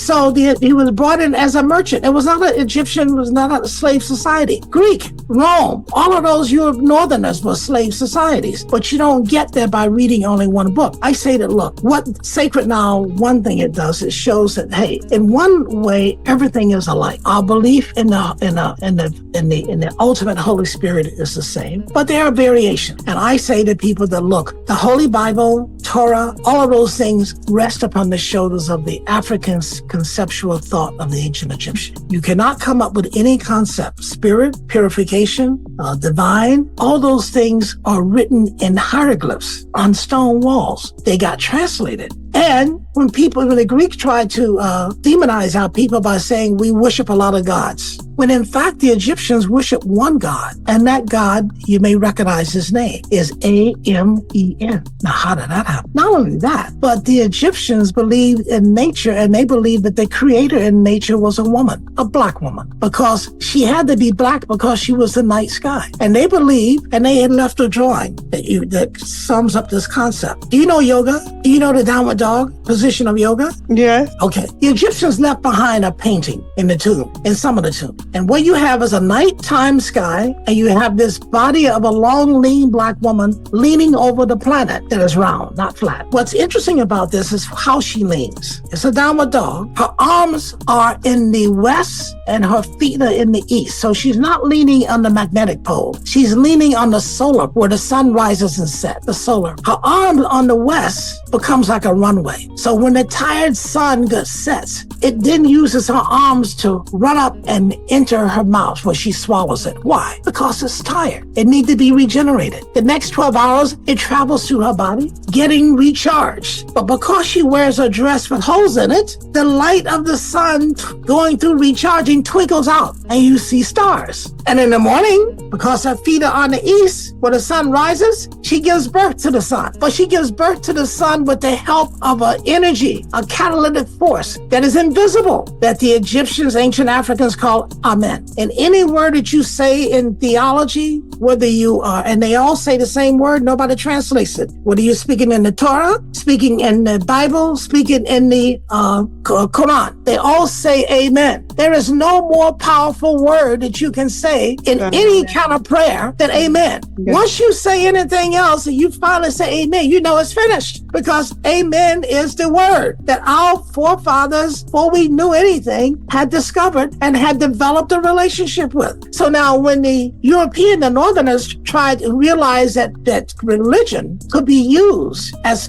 was brought in as a merchant. It was not Egyptian, was not a slave society. Greek, Rome, all of those northerners were slave societies, but you don't get there by reading only one book. I say that, look, what Sacred Now, one thing it does, it shows that, hey, in one way, everything is alike. Our belief in the ultimate Holy Spirit is the same, but there are variations. And I say to people that, look, the Holy Bible, Torah, all of those things rest upon the shoulders of the African conceptual thought of the ancient Egyptian. You cannot come up with any concept, spirit, purification, divine, all those things are written in hieroglyphs on stone walls. They got translated. And when the Greeks tried to demonize our people by saying we worship a lot of gods, when in fact the Egyptians worship one God, and that God, you may recognize his name, is Amen. Now, how did that happen? Not only that, but the Egyptians believed in nature, and they believed that the creator in nature was a woman, a black woman, because she had to be black because she was the night sky. And they believed, and they had left a drawing that sums up this concept. Do you know yoga? Do you know the downward dog position of yoga? Yes. Okay. The Egyptians left behind a painting in the tomb, in some of the tomb. And what you have is a nighttime sky, and you have this body of a long, lean black woman leaning over the planet that is round, not flat. What's interesting about this is how she leans. It's a downward dog. Her arms are in the west and her feet are in the east. So she's not leaning on the magnetic pole. She's leaning on the solar, where the sun rises and sets, the solar. Her arm on the west becomes like a runway. So when the tired sun sets, it then uses her arms to run up and enter her mouth where she swallows it. Why? Because it's tired. It needs to be regenerated. The next 12 hours, it travels through her body, getting recharged. But because she wears a dress with holes in it, the light of the sun going through recharging twinkles out and you see stars. And in the morning, because her feet are on the east, where the sun rises, she gives birth to the sun. But she gives birth to the sun with the help of an energy, a catalytic force that is invisible, that the Egyptians, ancient Africans call Amen. And any word that you say in theology, whether you are, and they all say the same word, nobody translates it. Whether you're speaking in the Torah, speaking in the Bible, speaking in the Quran, they all say Amen. There is no more powerful word that you can say in any kind of prayer than Amen. Okay. Once you say anything else and you finally say Amen, you know it's finished, because Amen is the word that our forefathers, before we knew anything, had discovered and had developed a relationship with. So now when the European, the Northerners tried to realize that religion could be used as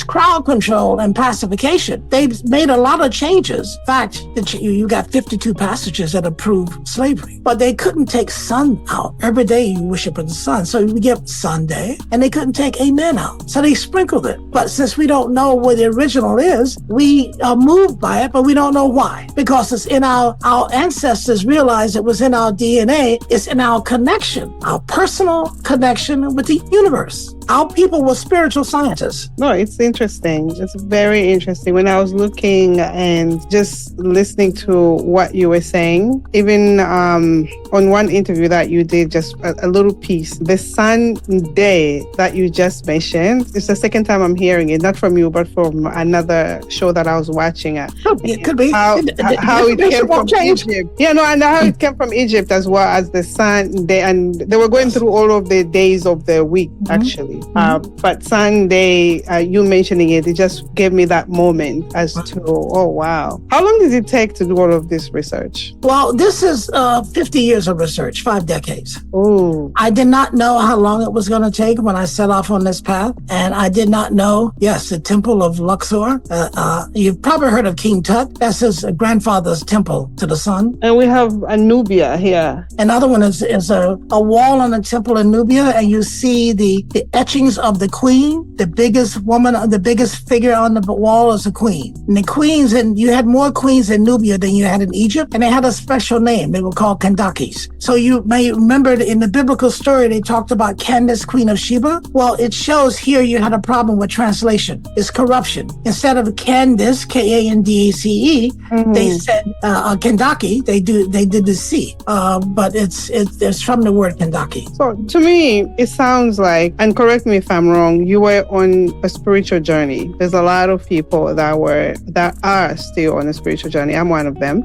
crowd control and pacification, they've made a lot of changes. In fact, you got 52 passages that approve slavery, but they couldn't take sun out. Every day you worship the sun. So we get Sunday, and they couldn't take Amen out. So they sprinkled it. But since we don't know what the original is, we are moved by it, but we don't know why. Because it's in our ancestors realized it was in our DNA. It's in our connection, our personal connection with the universe. Our people were spiritual scientists. No, it's interesting. It's very interesting. When I was looking and just listening to what you were saying, even on one interview that you did, just a little piece, the Sunday that you just mentioned, it's the second time I'm hearing it, not from you, but from another show that I was watching. It could be. How it came from Egypt. Yeah, no, and how it came from Egypt as well as the Sunday. And they were going through all of the days of the week, actually. But Sunday, you mentioning it just gave me that moment as to, oh, wow. How long did it take to do all of this research? Well, this is 50 years of research, 5 decades. Oh. I did not know how long it was going to take when I set off on this path. And I did not know, yes, the Temple of Luxor. You've probably heard of King Tut. That's his grandfather's temple to the sun. And we have a Nubia here. Another one is a wall on the temple in Nubia, and you see the etchings of the queen. The biggest woman, the biggest figure on the wall is a queen. And the queens, and you had more queens in Nubia than you had in Egypt, and they had a special name. They were called Kandakis. So you may remember in the biblical story, they talked about Candace, Queen of Sheba. Well, it shows here you had a problem with translation. It's corruption. Instead of Candace, Kandace, they said Kandaki. They did the C, but it's from the word Kandaki. So to me, it sounds like, and correct me if I'm wrong, you were on a spiritual journey. There's a lot of people that are still on a spiritual journey. I'm one of them.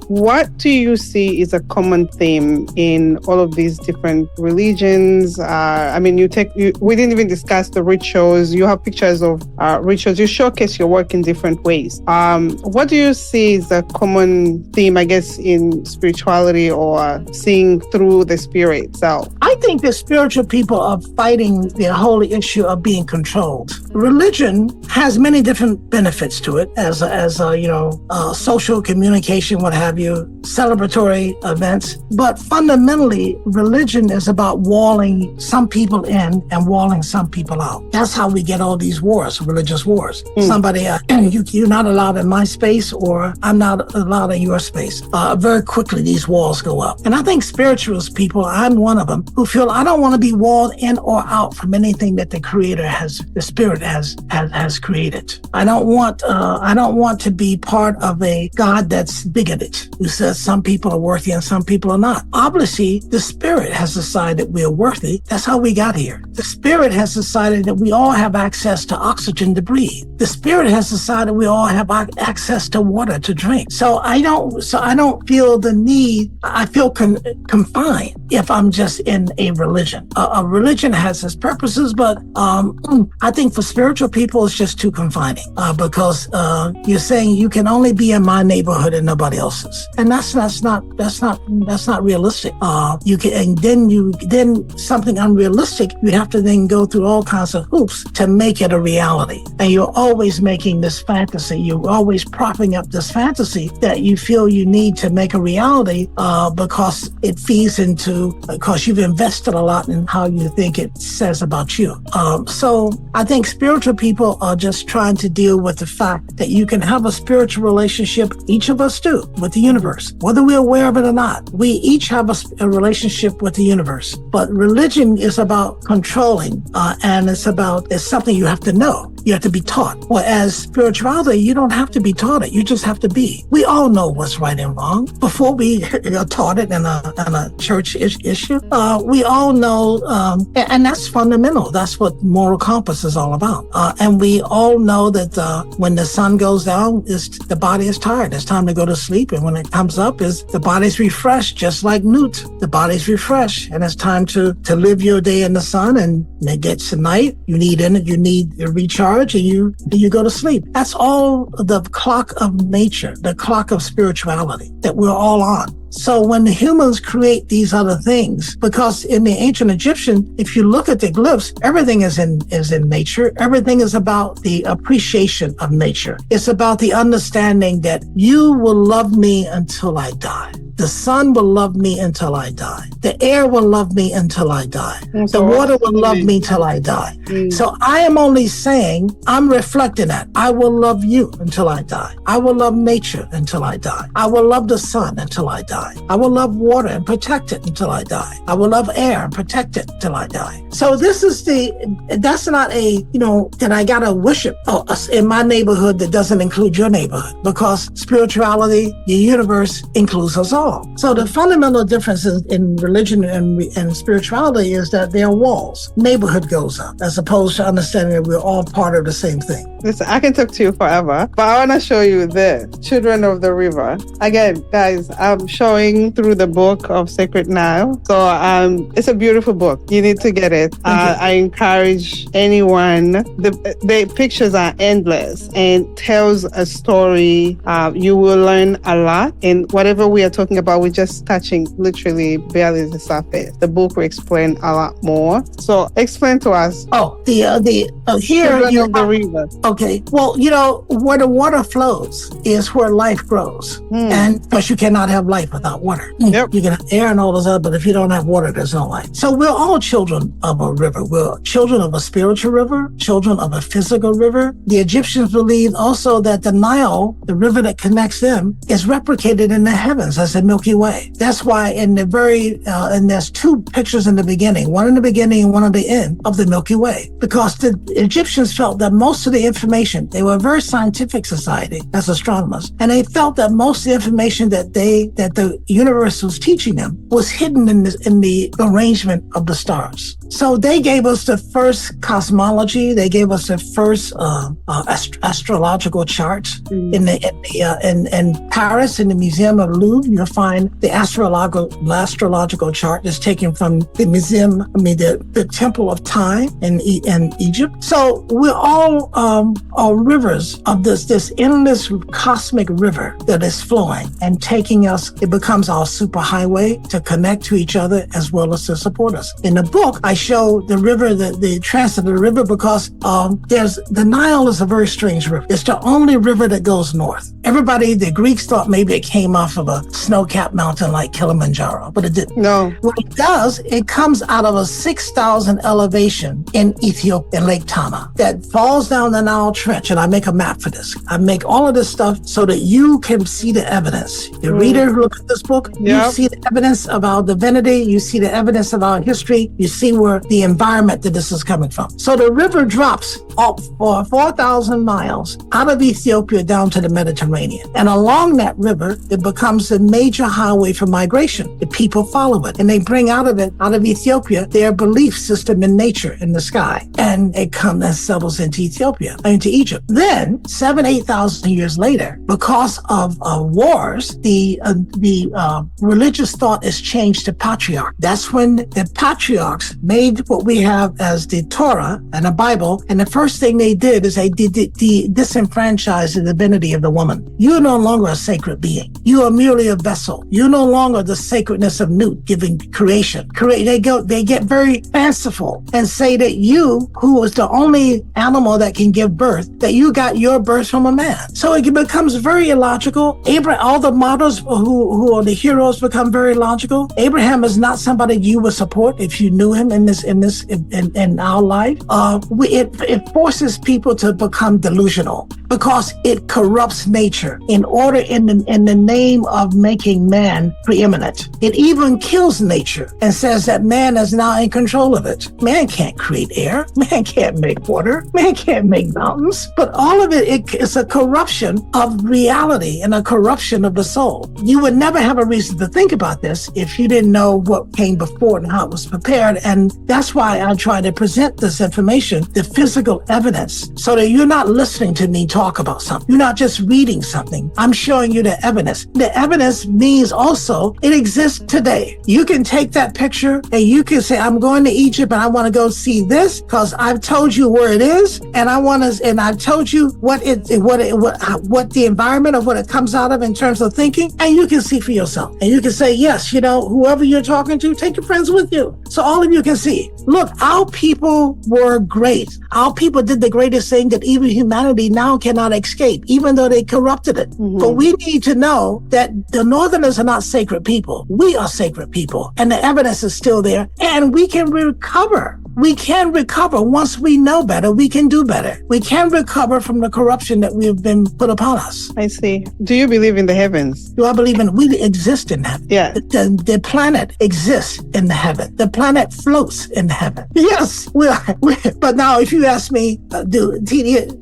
What do you see is a common theme in all of these different religions? I mean, we didn't even discuss the rituals. You have pictures of rituals. You showcase your work in different ways. What do you see is a common theme, I guess, in spirituality or seeing through the spirit itself? I think the spiritual people are fighting the whole issue of being controlled. Religion has many different benefits to it, as social communication, what have you, celebratory events. But fundamentally, religion is about walling some people in and walling some people out. That's how we get all these wars, religious wars. Somebody, you're not allowed in my space, or I'm not allowed in your space. Very quickly, these walls go up. And I think spiritualist people, I'm one of them, who feel I don't want to be walled in or out from anything that the Spirit has created. I don't want to be part of a God that's bigoted, who says some people are worthy and some people are not. Obviously, the Spirit has decided we are worthy. That's how we got here. The Spirit has decided that we all have access to oxygen to breathe. The Spirit has decided we all have access to water to drink. So I don't feel the need. I feel confined if I'm just in a religion. A religion has its purposes, but I think for spiritual people, it's just too confining because you're saying you can only be in my neighborhood and nobody else's, and that's not realistic. You can, and then something unrealistic. You have to then go through all kinds of hoops to make it a reality, and you're always making this fantasy. You're always propping up this fantasy that you feel you need to make a reality because it feeds into, because you've invested a lot in how you think it says about you. So I think spiritual people are just trying to deal with the fact that you can have a spiritual relationship, each of us do, with the universe, whether we're aware of it or not. We each have a relationship with the universe, but religion is about controlling, and it's something you have to know. You have to be taught. Whereas spirituality, you don't have to be taught it. You just have to be. We all know what's right and wrong before we are taught it in a church issue. We all know, and that's fundamental. That's what moral compass is all about. And we all know that when the sun goes down, the body is tired. It's time to go to sleep. And when it comes up, the body's refreshed, just like Newt. The body's refreshed, and it's time to live your day in the sun. And it gets to night. You need a recharge. And you go to sleep. That's all the clock of nature, the clock of spirituality that we're all on. So when the humans create these other things, because in the ancient Egyptian, if you look at the glyphs, everything is in nature. Everything is about the appreciation of nature. It's about the understanding that you will love me until I die. The sun will love me until I die. The air will love me until I die. The water will love me till I die. So I am only saying, I'm reflecting that. I will love you until I die. I will love nature until I die. I will love the sun until I die. I will love water and protect it until I die. I will love air and protect it until I die. So that's not that I gotta worship in my neighborhood that doesn't include your neighborhood, because spirituality, the universe, includes us all. So the fundamental differences in religion and spirituality is that there are walls. Neighborhood goes up, as opposed to understanding that we're all part of the same thing. Listen, I can talk to you forever, but I want to show you this, Children of the River. Again, guys, I'm showing through the book of Sacred Nile. So it's a beautiful book. You need to get it. I encourage anyone. The pictures are endless and tells a story. You will learn a lot. And whatever we are talking about, we're just touching literally barely the surface. The book will explain a lot more. So explain to us. Children of the River. Okay. Well, where the water flows is where life grows. And because you cannot have life without water. Yep. You can have air and all those other, but if you don't have water, there's no life. So we're all children of a river. We're children of a spiritual river, children of a physical river. The Egyptians believed also that the Nile, the river that connects them, is replicated in the heavens as the Milky Way. That's why and there's two pictures in the beginning, one in the beginning and one at the end of the Milky Way, because the Egyptians felt that most of the information, they were a very scientific society as astronomers, and they felt that most of the information that the universe was teaching them was hidden in the arrangement of the stars. So they gave us the first cosmology. They gave us the first astrological charts. In Paris, in the Museum of Louvre, you'll find the astrological chart is taken from the museum. The Temple of Time in Egypt. So we're all rivers of this endless cosmic river that is flowing and taking us. It becomes our superhighway to connect to each other as well as to support us. In the book, I show the river, the transit of the river, because the Nile is a very strange river. It's the only river that goes north. The Greeks thought maybe it came off of a snow snow-capped mountain like Kilimanjaro, but it didn't. No. What it does, it comes out of a 6,000 elevation in Ethiopia, in Lake Tana, that falls down the Nile Trench. And I make a map for this. I make all of this stuff so that you can see the evidence. The reader who looks at this book, you see the evidence of our divinity, you see the evidence of our history, you see where the environment that this is coming from. So the river drops up for 4,000 miles out of Ethiopia down to the Mediterranean. And along that river, it becomes a major highway for migration. The people follow it, and they bring out of Ethiopia, their belief system in nature, in the sky. And it comes and settles into Ethiopia, into Egypt. Then, 8,000 years later, because of wars, the religious thought is changed to patriarch. That's when the patriarchs made what we have as the Torah and the Bible. And the first thing they did is they disenfranchised the divinity of the woman. You are no longer a sacred being. You are merely a vessel. You're no longer the sacredness of Nut, giving creation. They get very fanciful and say that you, who is the only animal that can give birth, that you got your birth from a man. So it becomes very illogical. All the models who are the heroes become very logical. Abraham is not somebody you would support if you knew him in our life. It forces people to become delusional because it corrupts nature in the name of making man preeminent. It even kills nature and says that man is now in control of it. Man can't create air. Man can't make water. Man can't make mountains. But all of it is a corruption of reality and a corruption of the soul. You would never have a reason to think about this if you didn't know what came before and how it was prepared. And that's why I try to present this information, the physical evidence, so that you're not listening to me talk about something. You're not just reading something. I'm showing you the evidence. The evidence means also it exists today. You can take that picture and you can say, I'm going to Egypt and I want to go see this because I've told you where it is, and I've told you what the environment of what it comes out of in terms of thinking, and you can see for yourself. And you can say, yes, whoever you're talking to, take your friends with you. So all of you can see, look, our people were great. Our people did the greatest thing that even humanity now cannot escape, even though they corrupted it. Mm-hmm. But we need to know that the Northerners are not sacred people. We are sacred people. And the evidence is still there. And we can recover. We can recover once we know better. We can do better. We can recover from the corruption that we have been put upon us. I see. Do you believe in the heavens? Do I believe we exist in heaven? Yeah. The planet exists in the heaven. The planet floats in heaven. Yes, we are. But now, if you ask me,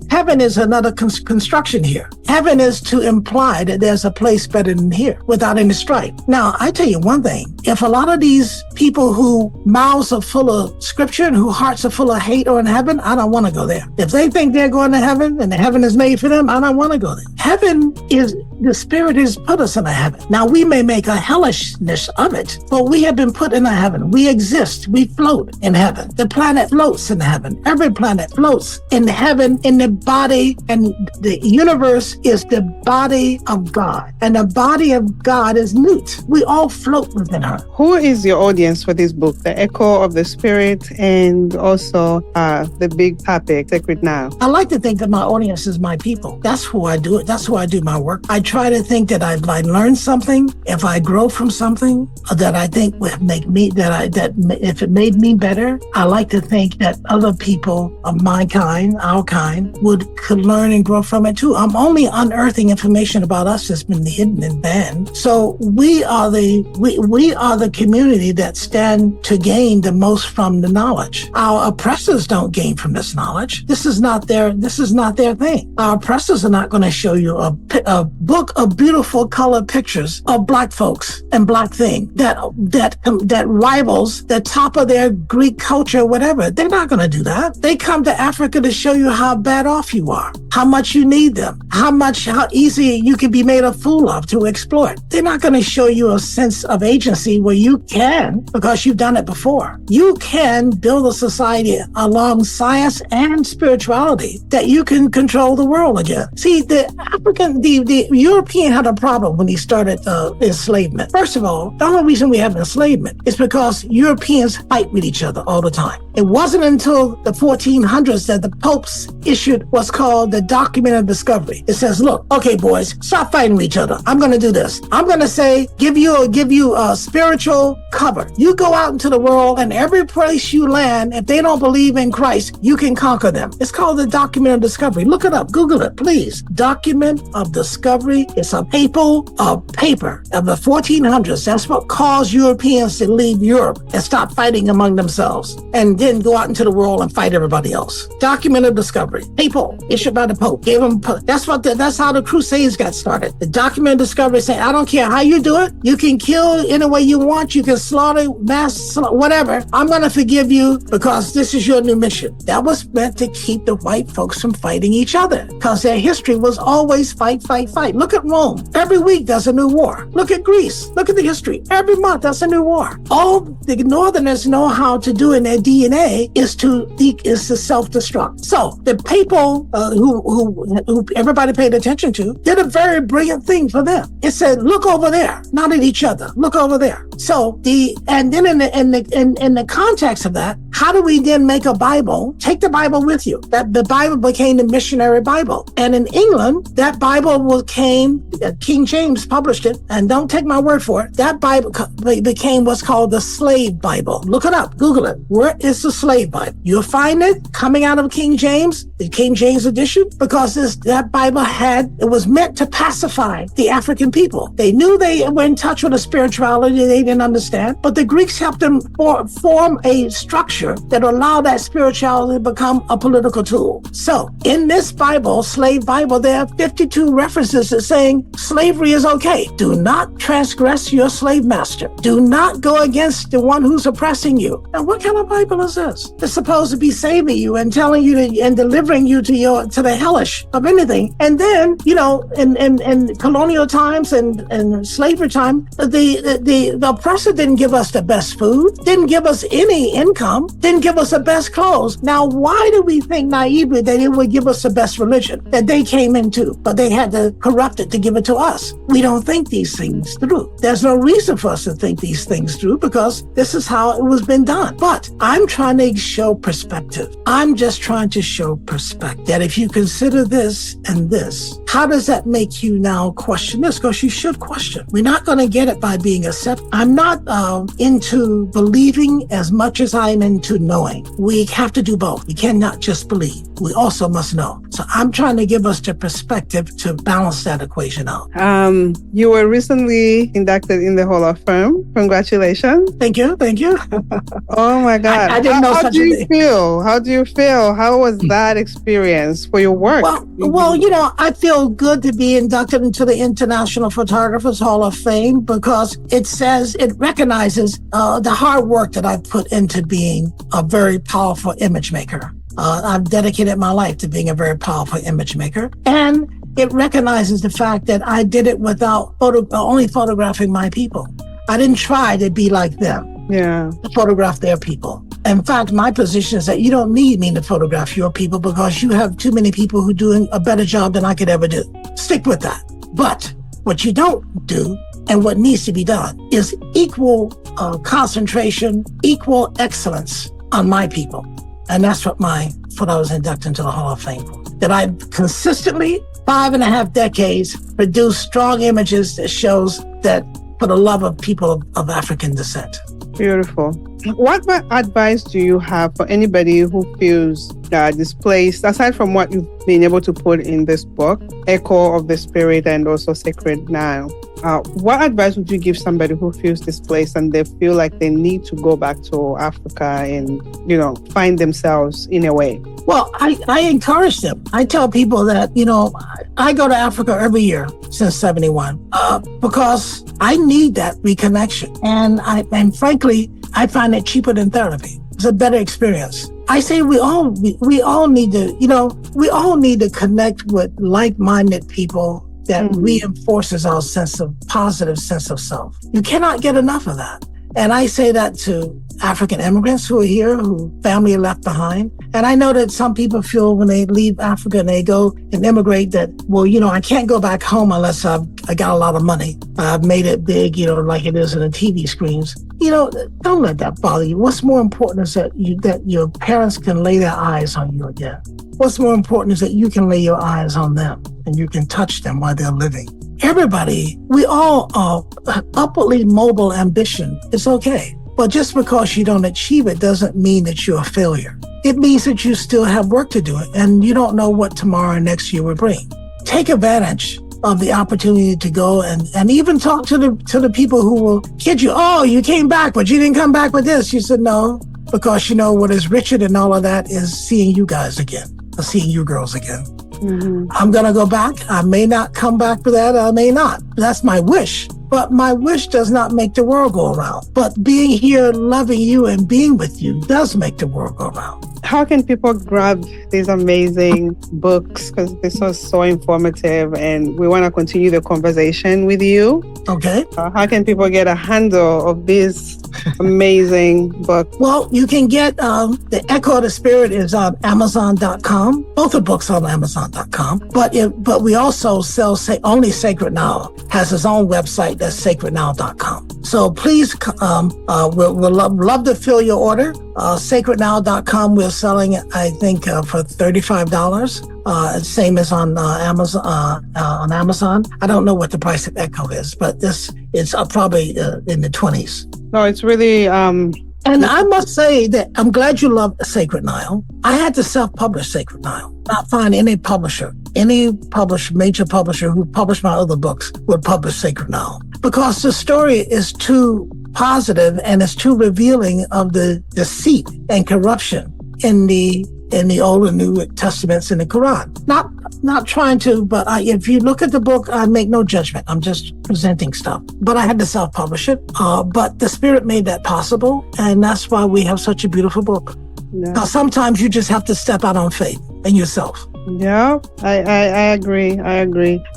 heaven is another construction here. Heaven is to imply that there's a place better than here without any strife. Now, I tell you one thing. If a lot of these people who mouths are full of scripture and whose hearts are full of hate are in heaven, I don't want to go there. If they think they're going to heaven and the heaven is made for them, I don't want to go there. Heaven is, the Spirit has put us in a heaven. Now, we may make a hellishness of it, but we have been put in a heaven. We exist. We float in heaven. The planet floats in heaven. Every planet floats in heaven, in the body, and the universe is the body of God. And the body of God is Nut. We all float within her. Who is your audience for this book, The Echo of the Spirit, and also the big topic, Sacred Nile? I like to think that my audience is my people. That's who I do it. That's who I do my work. I try to think that if I learn something, if I grow from something that I think would make me, if it made me better, I like to think that other people of my kind, our kind, could learn and grow from it too. I'm only unearthing information about us that's been hidden and banned. So we are the community that stand to gain the most from the knowledge. Our oppressors don't gain from this knowledge. This is not their thing. Our oppressors are not going to show you a book of beautiful color pictures of Black folks and Black things that rivals the top of their Greek culture, whatever. They're not going to do that. They come to Africa to show you how bad off you are, how much you need them, how easy you can be made a fool of to exploit. They're not going to show you a sense of agency where you can, because you've done it before. You can build a society along science and spirituality that you can control the world again. See, European had a problem when he started enslavement. First of all, the only reason we have enslavement is because Europeans fight with each other all the time. It wasn't until the 1400s that the popes issued what's called the Document of Discovery. It says, look, okay, boys, stop fighting with each other. I'm going to do this. I'm going to say, give you a spiritual cover. You go out into the world, and every place you land, if they don't believe in Christ, you can conquer them. It's called the Document of Discovery. Look it up. Google it, please. Document of Discovery. It's a papal paper of the 1400s. That's what caused Europeans to leave Europe and stop fighting among themselves, and then go out into the world and fight everybody else. Document of Discovery. Papal, issued by the Pope. That's how the Crusades got started. The Document of Discovery saying, I don't care how you do it. You can kill any way you want. You can slaughter, whatever. I'm going to forgive you because this is your new mission. That was meant to keep the white folks from fighting each other, because their history was always fight, fight, fight. Look at Rome. Every week there's a new war. Look at Greece. Look at the history. Every month there's a new war. All the Northerners know how to do in their DNA is to self-destruct. So the people who everybody paid attention to did a very brilliant thing for them. It said, look over there, not at each other. Look over there. So and then in the context of that, how do we then make a Bible? Take the Bible with you. That the Bible became the missionary Bible. And in England, that Bible King James published it, and don't take my word for it. That Bible became what's called the slave Bible. Look it up, Google it. Where is the slave Bible? You'll find it coming out of King James, the King James edition, because that Bible it was meant to pacify the African people. They knew they were in touch with a spirituality they didn't understand, but the Greeks helped them form a structure that allowed that spirituality to become a political tool. So in this Bible, slave Bible, there are 52 references to saying slavery is okay. Do not transgress your slave master. Do not go against the one who's oppressing you. Now, what kind of Bible is this? It's supposed to be saving you and telling you and delivering you to the hellish of anything. And then, in colonial times and slavery time, the oppressor didn't give us the best food, didn't give us any income, didn't give us the best clothes. Now, why do we think naively that it would give us the best religion that they came into, but they had to corrupt it to give it to us? We don't think these things through. There's no reason for us to think these things through, because this is how it was been done. But I'm trying to show perspective. I'm just trying to show perspective that if you consider this and this, how does that make you now question this? Because you should question. We're not going to get it by being accepted. I'm not into believing as much as I'm into knowing. We have to do both. We cannot just believe. We also must know. So I'm trying to give us the perspective to balance that equation out. You were recently inducted in the Hall of Fame. Congratulations. Thank you. Thank you. Oh my God. I didn't know such a thing. How do you feel? How was that experience for your work? Well, I feel good to be inducted into the International Photographers Hall of Fame, because it recognizes the hard work that I've put into being a very powerful image maker. I've dedicated my life to being a very powerful image maker. And it recognizes the fact that I did it without only photographing my people. I didn't try to be like them. Yeah. To photograph their people. In fact, my position is that you don't need me to photograph your people, because you have too many people who are doing a better job than I could ever do. Stick with that. But what you don't do, and what needs to be done, is equal concentration, equal excellence on my people. And that's what I was inducted into the Hall of Fame for. That I consistently, 5.5 decades, produced strong images that shows that for the love of people of African descent. Beautiful. What advice do you have for anybody who feels displaced, aside from what you've been able to put in this book, Echo of the Spirit and also Sacred Nile? What advice would you give somebody who feels displaced and they feel like they need to go back to Africa and, find themselves in a way? Well, I encourage them. I tell people that, I go to Africa every year since 71 because I need that reconnection. And frankly, I find it cheaper than therapy. It's a better experience. I say we all need to connect with like-minded people that reinforces our positive sense of self. You cannot get enough of that. And I say that to African immigrants who are here, who family are left behind. And I know that some people feel when they leave Africa and they go and immigrate that, well, I can't go back home unless I got a lot of money. I've made it big, like it is in the TV screens. Don't let that bother you. What's more important is that your parents can lay their eyes on you again. What's more important is that you can lay your eyes on them and you can touch them while they're living. Everybody, we all are upwardly mobile ambition. It's okay. But just because you don't achieve it doesn't mean that you're a failure. It means that you still have work to do and you don't know what tomorrow and next year will bring. Take advantage of the opportunity to go and even talk to the people who will kid you. Oh, you came back, but you didn't come back with this. You said no, because what is richer than all of that is seeing you guys again, or seeing you girls again. Mm-hmm. I'm going to go back. I may not come back for that. I may not. That's my wish. But my wish does not make the world go around. But being here, loving you, and being with you does make the world go around. How can people grab these amazing books? Because this was so informative and we want to continue the conversation with you. Okay. How can people get a handle of this amazing book? Well, you can get The Echo of the Spirit is on Amazon.com. Both the books on Amazon.com. But we also sell only Sacred Nile has its own website that's sacrednile.com. So please, we'll love to fill your order. Sacrednile.com, we're selling it, I think, for $35. Same as on Amazon. I don't know what the price of Echo is, but it's probably in the 20s. No, it's really... And I must say that I'm glad you love Sacred Nile. I had to self-publish Sacred Nile. Not find any major publisher who published my other books would publish Sacred Nile. Because the story is too positive and it's too revealing of the deceit and corruption in the Old and New Testaments in the Quran. Not trying to, but if you look at the book, I make no judgment. I'm just presenting stuff. But I had to self-publish it. But the Spirit made that possible, and that's why we have such a beautiful book. Yeah. Now, sometimes you just have to step out on faith in yourself. Yeah, I agree. I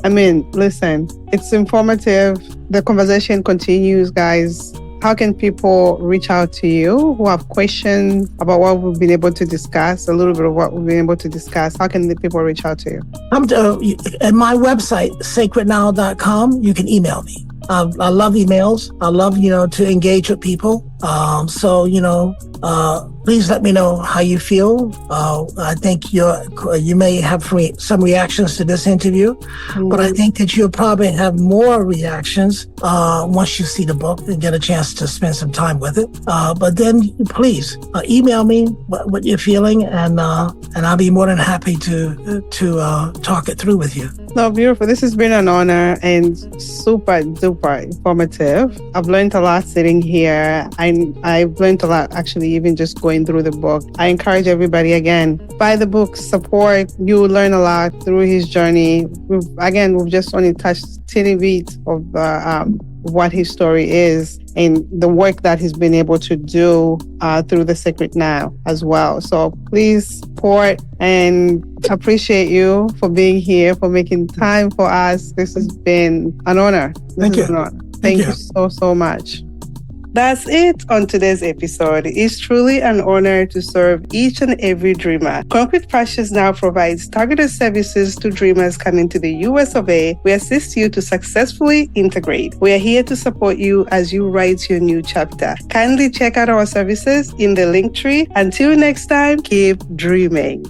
mean, listen, it's informative. The conversation continues, guys. How can people reach out to you who have questions about what we've been able to discuss, a little bit of what we've been able to discuss? How can the people reach out to you? At my website, sacrednile.com, you can email me. I love emails. I love, to engage with people. Please let me know how you feel. I think you may have some reactions to this interview, but I think that you'll probably have more reactions once you see the book and get a chance to spend some time with it. But then please email me what you're feeling, and I'll be more than happy to talk it through with you. No, beautiful. This has been an honor and super duper informative. I've learned a lot sitting here. I've learned a lot actually even just going through the book. I encourage everybody, again, buy the book, support. You will learn a lot through his journey. We've just only touched a teeny bit of what his story is and the work that he's been able to do through the Sacred Nile as well. So please support and appreciate you for being here, for making time for us. This has been an honor. Thank you. Thank you so much. That's it on today's episode. It's truly an honor to serve each and every dreamer. Concrete Pastures now provides targeted services to dreamers coming to the US of A. We assist you to successfully integrate. We are here to support you as you write your new chapter. Kindly check out our services in the link tree. Until next time, keep dreaming.